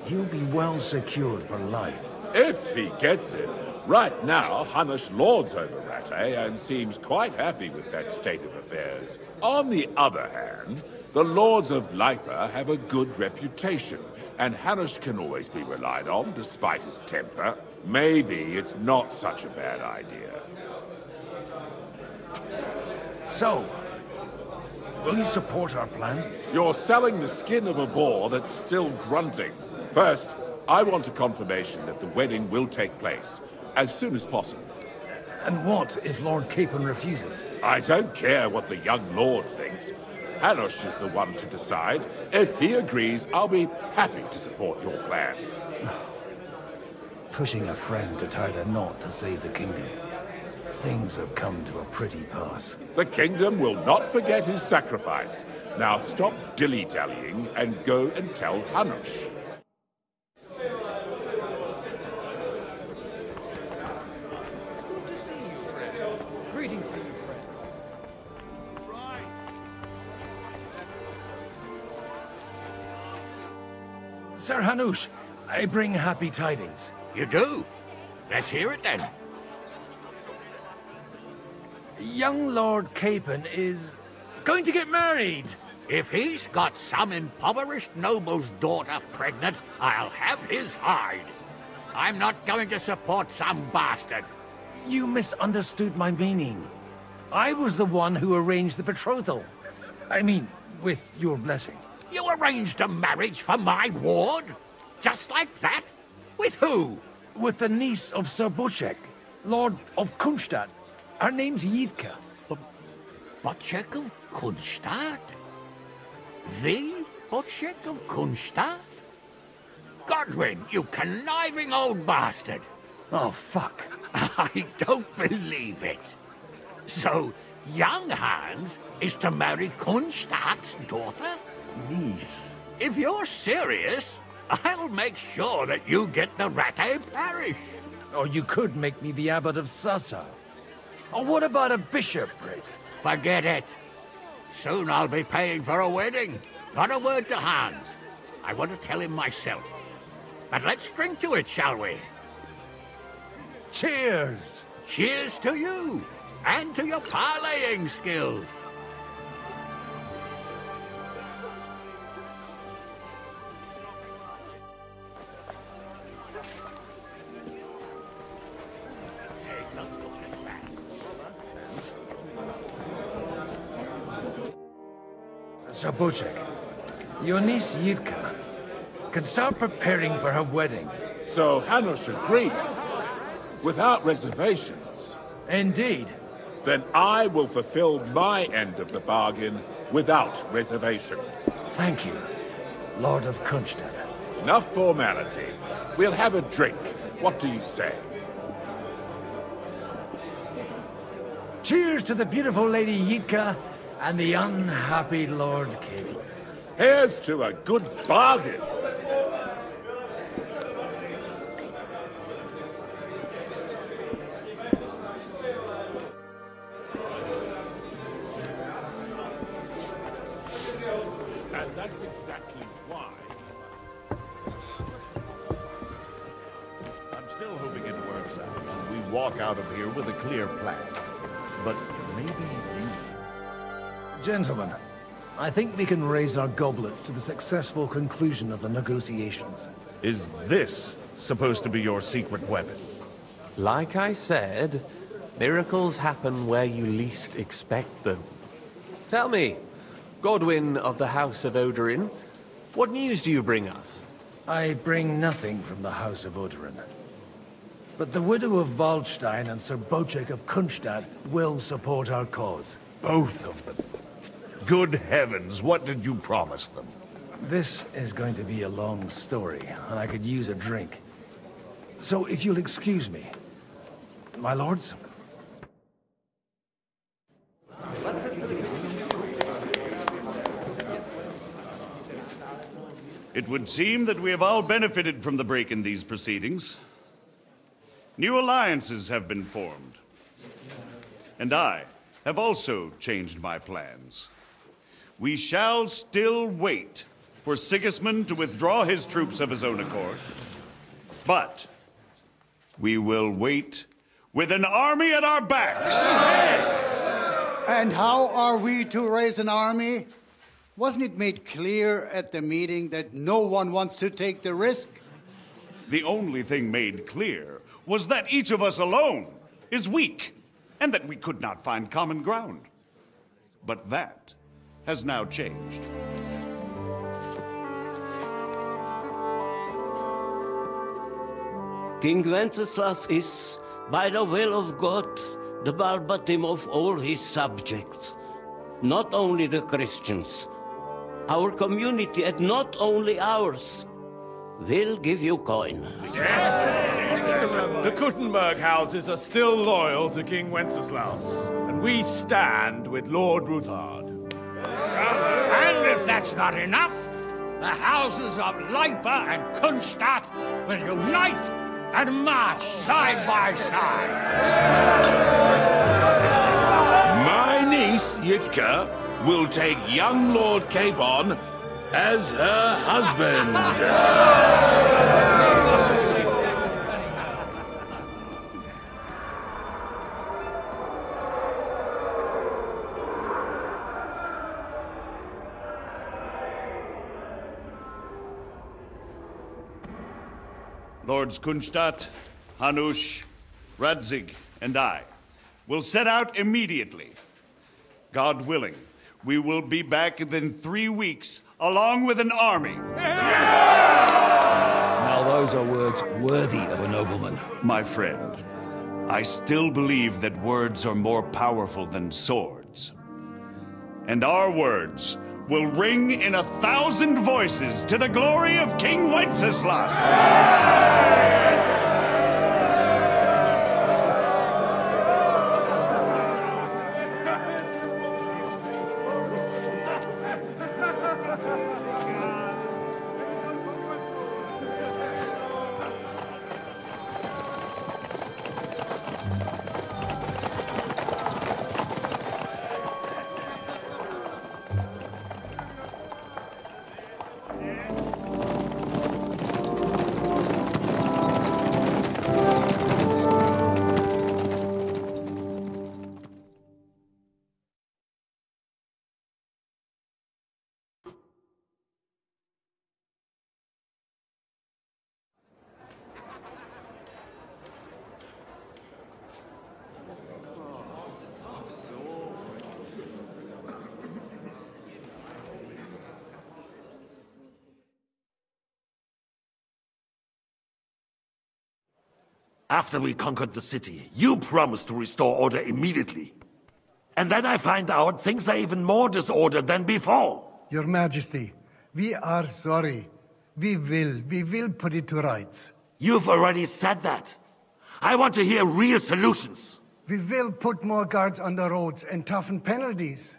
he'll be well secured for life. If he gets it. Right now, Hanush lords over Rattay and seems quite happy with that state of affairs. On the other hand, the lords of Lipa have a good reputation, and Hanush can always be relied on, despite his temper. Maybe it's not such a bad idea. So, will you support our plan? You're selling the skin of a boar that's still grunting. First, I want a confirmation that the wedding will take place, as soon as possible. And what if Lord Capon refuses? I don't care what the young lord thinks. Hanush is the one to decide. If he agrees, I'll be happy to support your plan. Pushing a friend to tie the knot to save the kingdom. Things have come to a pretty pass. The kingdom will not forget his sacrifice. Now stop dilly-dallying and go and tell Hanush. Greetings to you, friend. Sir Hanush, I bring happy tidings. You do? Let's hear it then. Young Lord Capon is going to get married. If he's got some impoverished noble's daughter pregnant, I'll have his hide. I'm not going to support some bastard. You misunderstood my meaning. I was the one who arranged the betrothal. I mean, with your blessing. You arranged a marriage for my ward? Just like that? With who? With the niece of Sir Bocek, Lord of Kunstadt. Her name's Yitka. Bocek of Kunstadt? The Bocek of Kunstadt? Godwin, you conniving old bastard! Oh, fuck. I don't believe it. So, young Hans is to marry Kunstadt's daughter? Niece. If you're serious, I'll make sure that you get the Rattay parish. Or you could make me the abbot of Sassa. Or what about a bishopric? Forget it. Soon I'll be paying for a wedding. Not a word to Hans. I want to tell him myself. But let's drink to it, shall we? Cheers! Cheers to you, and to your parleying skills. Sir Bocek, your niece Yitka can start preparing for her wedding. So Hanush agreed, without reservations. Indeed. Then I will fulfill my end of the bargain without reservation. Thank you, Lord of Kunstadt. Enough formality. We'll have a drink. What do you say? Cheers to the beautiful Lady Yitka and the unhappy Lord Capon. Here's to a good bargain. And that's exactly why. I'm still hoping it works out and we walk out of here with a clear plan. But maybe you... Gentlemen, I think we can raise our goblets to the successful conclusion of the negotiations. Is this supposed to be your secret weapon? Like I said, Miracles happen where you least expect them. Tell me, Godwin of the House of Odorin, what news do you bring us? I bring nothing from the House of Odorin. But the widow of Waldstein and Sir Bocek of Kunstadt will support our cause. Both of them? Good heavens, what did you promise them? This is going to be a long story, and I could use a drink. So if you'll excuse me, my lords? It would seem that we have all benefited from the break in these proceedings. New alliances have been formed. And I have also changed my plans. We shall still wait for Sigismund to withdraw his troops of his own accord. But we will wait with an army at our backs. Yes. And how are we to raise an army? Wasn't it made clear at the meeting that no one wants to take the risk? The only thing made clear was that each of us alone is weak, and that we could not find common ground. But that has now changed. King Wenceslas is, by the will of God, the Balbatim of all his subjects, not only the Christians. Our community, and not only ours, will give you coin. Yes! The Kuttenberg houses are still loyal to King Wenceslaus, and we stand with Lord Ruthard. And if that's not enough, the houses of Leipa and Kunstadt will unite and march side by side. My niece, Yitka, will take young Lord Capon as her husband. Lords Kunstadt, Hanush, Radzig, and I will set out immediately. God willing, we will be back within 3 weeks, along with an army. Now those are words worthy of a nobleman. My friend, I still believe that words are more powerful than swords. And our words will ring in 1,000 voices to the glory of King Wenceslas. After we conquered the city, you promised to restore order immediately. And then I find out things are even more disordered than before. Your Majesty, we are sorry. We will put it to rights. You've already said that. I want to hear real solutions. We will put more guards on the roads and toughen penalties.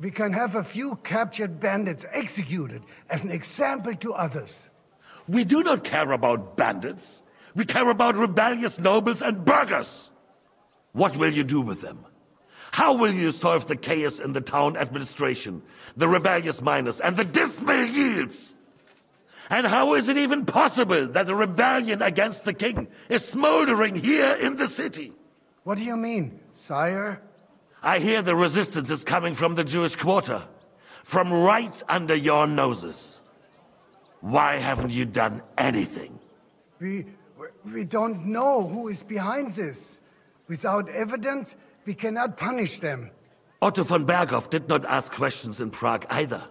We can have a few captured bandits executed as an example to others. We do not care about bandits. We care about rebellious nobles and burghers. What will you do with them? How will you solve the chaos in the town administration, the rebellious miners, and the dismal yields? And how is it even possible that a rebellion against the king is smoldering here in the city? What do you mean, sire? I hear the resistance is coming from the Jewish quarter, from right under your noses. Why haven't you done anything? We don't know who is behind this. Without evidence, we cannot punish them. Otto von Berghoff did not ask questions in Prague either.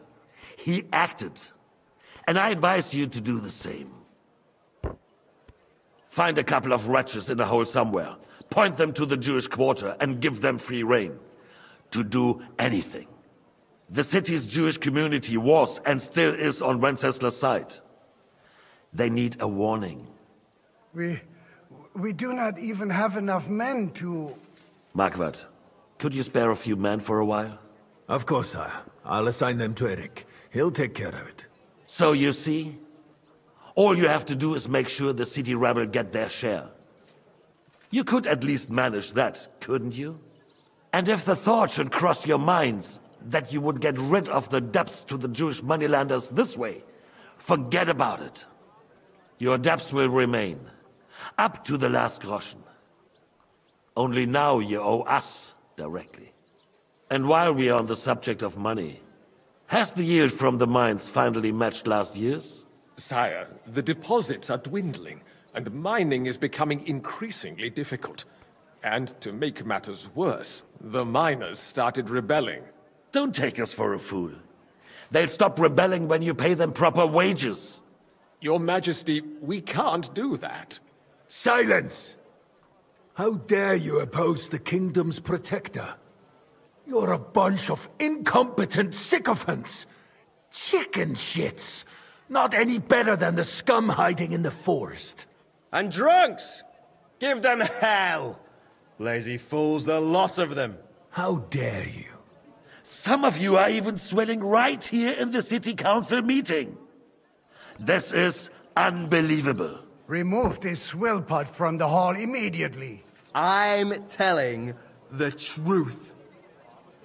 He acted. And I advise you to do the same. Find a couple of wretches in a hole somewhere, point them to the Jewish quarter, and give them free rein to do anything. The city's Jewish community was and still is on Wencesla's side. They need a warning. We do not even have enough men to... Marquardt, could you spare a few men for a while? Of course, sire. I'll assign them to Eric. He'll take care of it. So you see, all you have to do is make sure the city rebel get their share. You could at least manage that, couldn't you? And if the thought should cross your minds that you would get rid of the debts to the Jewish moneylenders this way, forget about it. Your debts will remain, up to the last groschen. Only now you owe us directly. And while we are on the subject of money, has the yield from the mines finally matched last year's? Sire, the deposits are dwindling, and mining is becoming increasingly difficult. And to make matters worse, the miners started rebelling. Don't take us for a fool. They'll stop rebelling when you pay them proper wages. Your Majesty, we can't do that. Silence! How dare you oppose the kingdom's protector? You're a bunch of incompetent sycophants! Chicken shits! Not any better than the scum hiding in the forest. And drunks! Give them hell! Lazy fools, the lot of them. How dare you? Some of you are even swelling right here in the city council meeting. This is unbelievable. Remove this swill pot from the hall immediately. I'm telling the truth.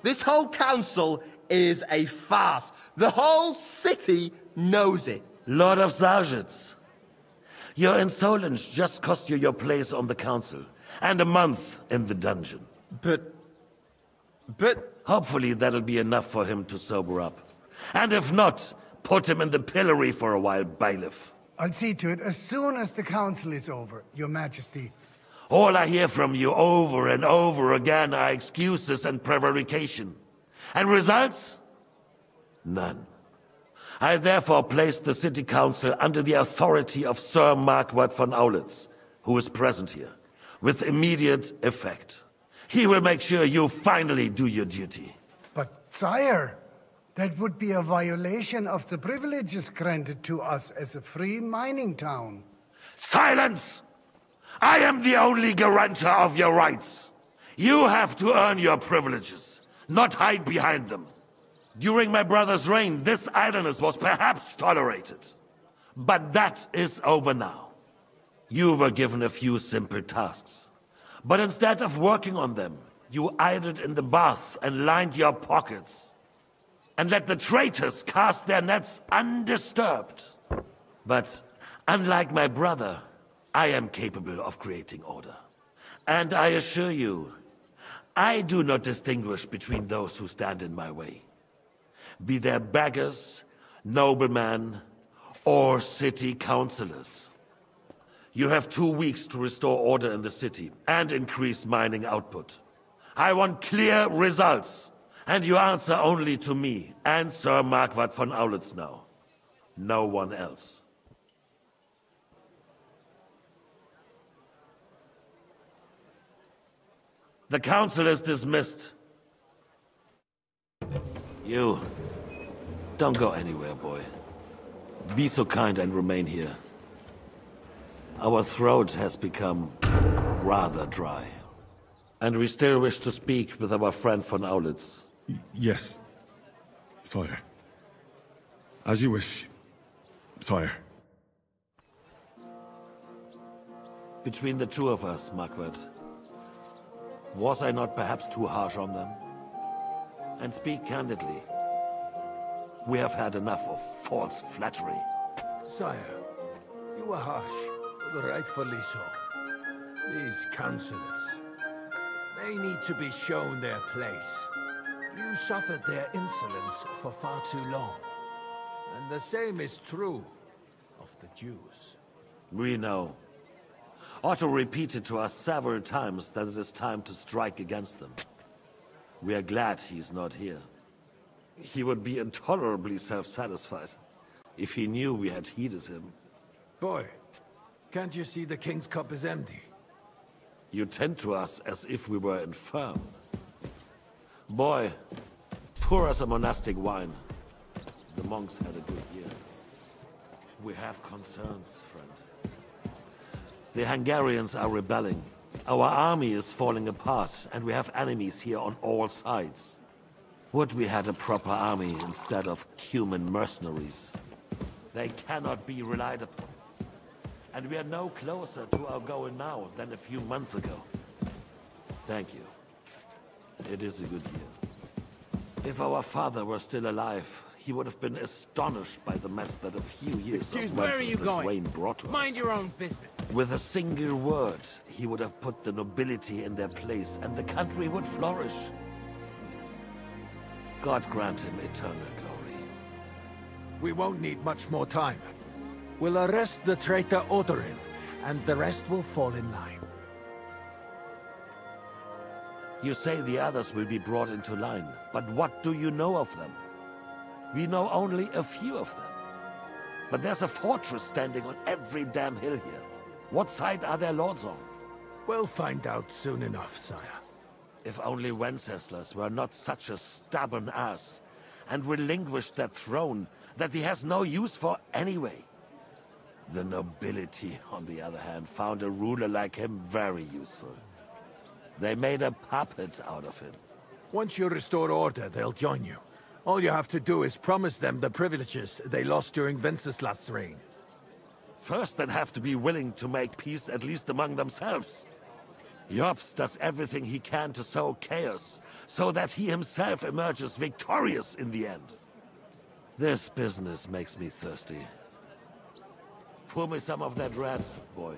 This whole council is a farce. The whole city knows it. Lord of Sargitz, your insolence just cost you your place on the council, and a month in the dungeon. But... Hopefully that'll be enough for him to sober up. And if not, put him in the pillory for a while, bailiff. I'll see to it as soon as the council is over, Your Majesty. All I hear from you over and over again are excuses and prevarication. And results? None. I therefore place the city council under the authority of Sir Marquardt von Aulitz, who is present here, with immediate effect. He will make sure you finally do your duty. But, sire, that would be a violation of the privileges granted to us as a free mining town. Silence! I am the only guarantor of your rights. You have to earn your privileges, not hide behind them. During my brother's reign, this idleness was perhaps tolerated. But that is over now. You were given a few simple tasks. But instead of working on them, you idled in the baths and lined your pockets. And let the traitors cast their nets undisturbed. But unlike my brother, I am capable of creating order. And I assure you, I do not distinguish between those who stand in my way. Be they beggars, noblemen, or city councillors. You have 2 weeks to restore order in the city and increase mining output. I want clear results, and you answer only to me and Sir Marquardt von Aulitz now. No one else. The council is dismissed. You, don't go anywhere, boy. Be so kind and remain here. Our throat has become rather dry. And we still wish to speak with our friend von Aulitz. Yes, sire. As you wish, sire. Between the two of us, Marquardt, was I not perhaps too harsh on them? And speak candidly. We have had enough of false flattery. Sire, you were harsh. Rightfully so. These councillors, they need to be shown their place. You suffered their insolence for far too long. And the same is true of the Jews. We know. Otto repeated to us several times that it is time to strike against them. We are glad he's not here. He would be intolerably self-satisfied if he knew we had heeded him. Boy, can't you see the King's cup is empty? You tend to us as if we were infirm. Boy, pour us a monastic wine. The monks had a good year. We have concerns, friend. The Hungarians are rebelling. Our army is falling apart, and we have enemies here on all sides. Would we had a proper army instead of human mercenaries? They cannot be relied upon. And we are no closer to our goal now than a few months ago. Thank you. It is a good year. If our father were still alive, he would have been astonished by the mess that a few years of Where are you Wenceslas going? reign brought to us. Mind your own business. With a single word, he would have put the nobility in their place, and the country would flourish. God grant him eternal glory. We won't need much more time. We'll arrest the traitor Odorin, and the rest will fall in line. You say the others will be brought into line, but what do you know of them? We know only a few of them. But there's a fortress standing on every damn hill here. What side are their lords on? We'll find out soon enough, sire. If only Wenceslas were not such a stubborn ass, and relinquished that throne that he has no use for anyway. The nobility, on the other hand, found a ruler like him very useful. They made a puppet out of him. Once you restore order, they'll join you. All you have to do is promise them the privileges they lost during Wenceslas' reign. First, they'd have to be willing to make peace at least among themselves. Jobst does everything he can to sow chaos, so that he himself emerges victorious in the end. This business makes me thirsty. Pour me some of that red, boy.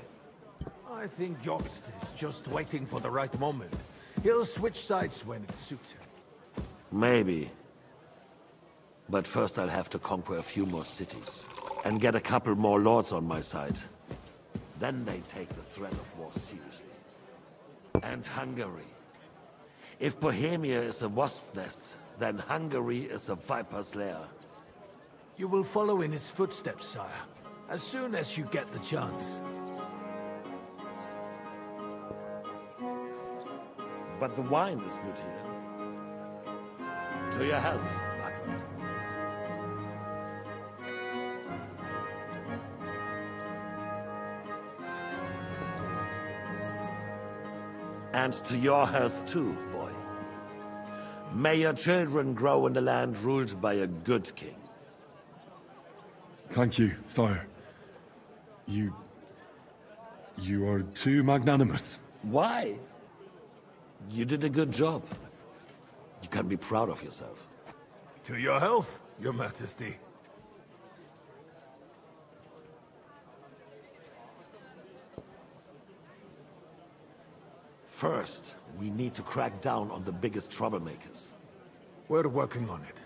I think Jobst is just waiting for the right moment. He'll switch sides when it suits him. Maybe. But first I'll have to conquer a few more cities, and get a couple more lords on my side. Then they take the threat of war seriously. And Hungary. If Bohemia is a wasp's nest, then Hungary is a viper's lair. You will follow in his footsteps, sire, as soon as you get the chance. But the wine is good here. To your health, Margaret. And to your health too, boy. May your children grow in a land ruled by a good king. Thank you, sire. You are too magnanimous. Why? You did a good job. You can be proud of yourself. To your health, your majesty. First, we need to crack down on the biggest troublemakers. We're working on it.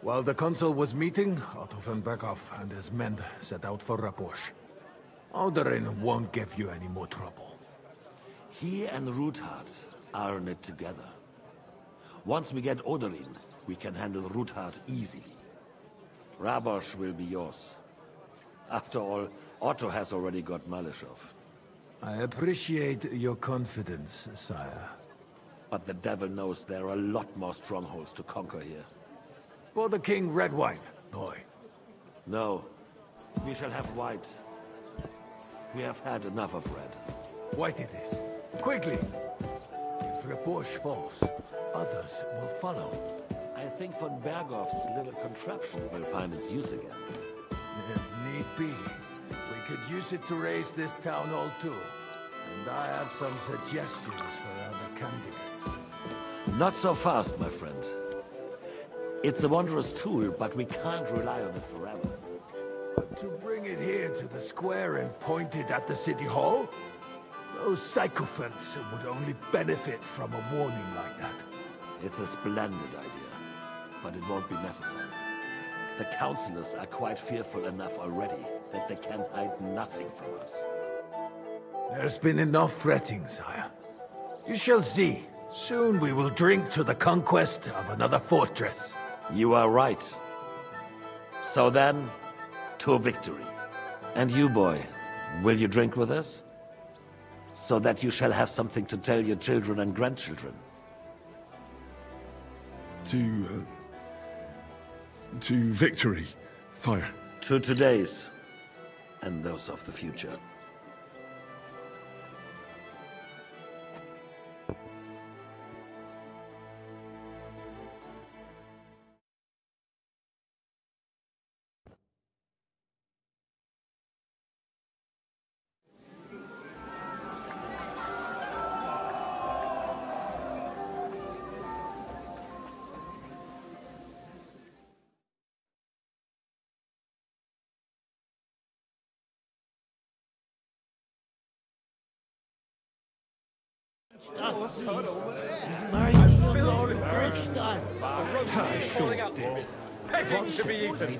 While the consul was meeting, Otto von Berghoff and his men set out for Raposh. Odorin won't give you any more trouble. He and Ruthard are in it together. Once we get Odorin, we can handle Ruthard easily. Rabosh will be yours. After all, Otto has already got Malishov. I appreciate your confidence, sire. But the devil knows there are a lot more strongholds to conquer here. For the king, red wine, boy. No, we shall have white. We have had enough of red. White it is. Quickly! If Raposh falls, others will follow. I think von Berghoff's little contraption will find its use again. If need be, we could use it to raise this town hall too. And I have some suggestions for other candidates. Not so fast, my friend. It's a wondrous tool, but we can't rely on it forever. To bring it here to the square and point it at the city hall? Those sycophants would only benefit from a warning like that. It's a splendid idea, but it won't be necessary. The councillors are quite fearful enough already that they can hide nothing from us. There's been enough fretting, sire. You shall see. Soon we will drink to the conquest of another fortress. You are right. So then, to victory. And you, boy, will you drink with us? So that you shall have something to tell your children and grandchildren. To victory, sire. To today's, and those of the future. He's married the young Lord of Bridgestone. Begging to be eaten.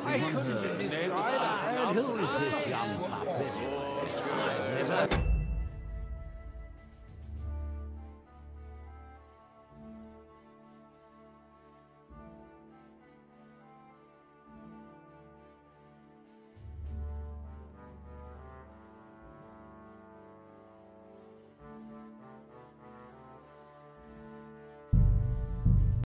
I couldn't have described. And who is this young puppet?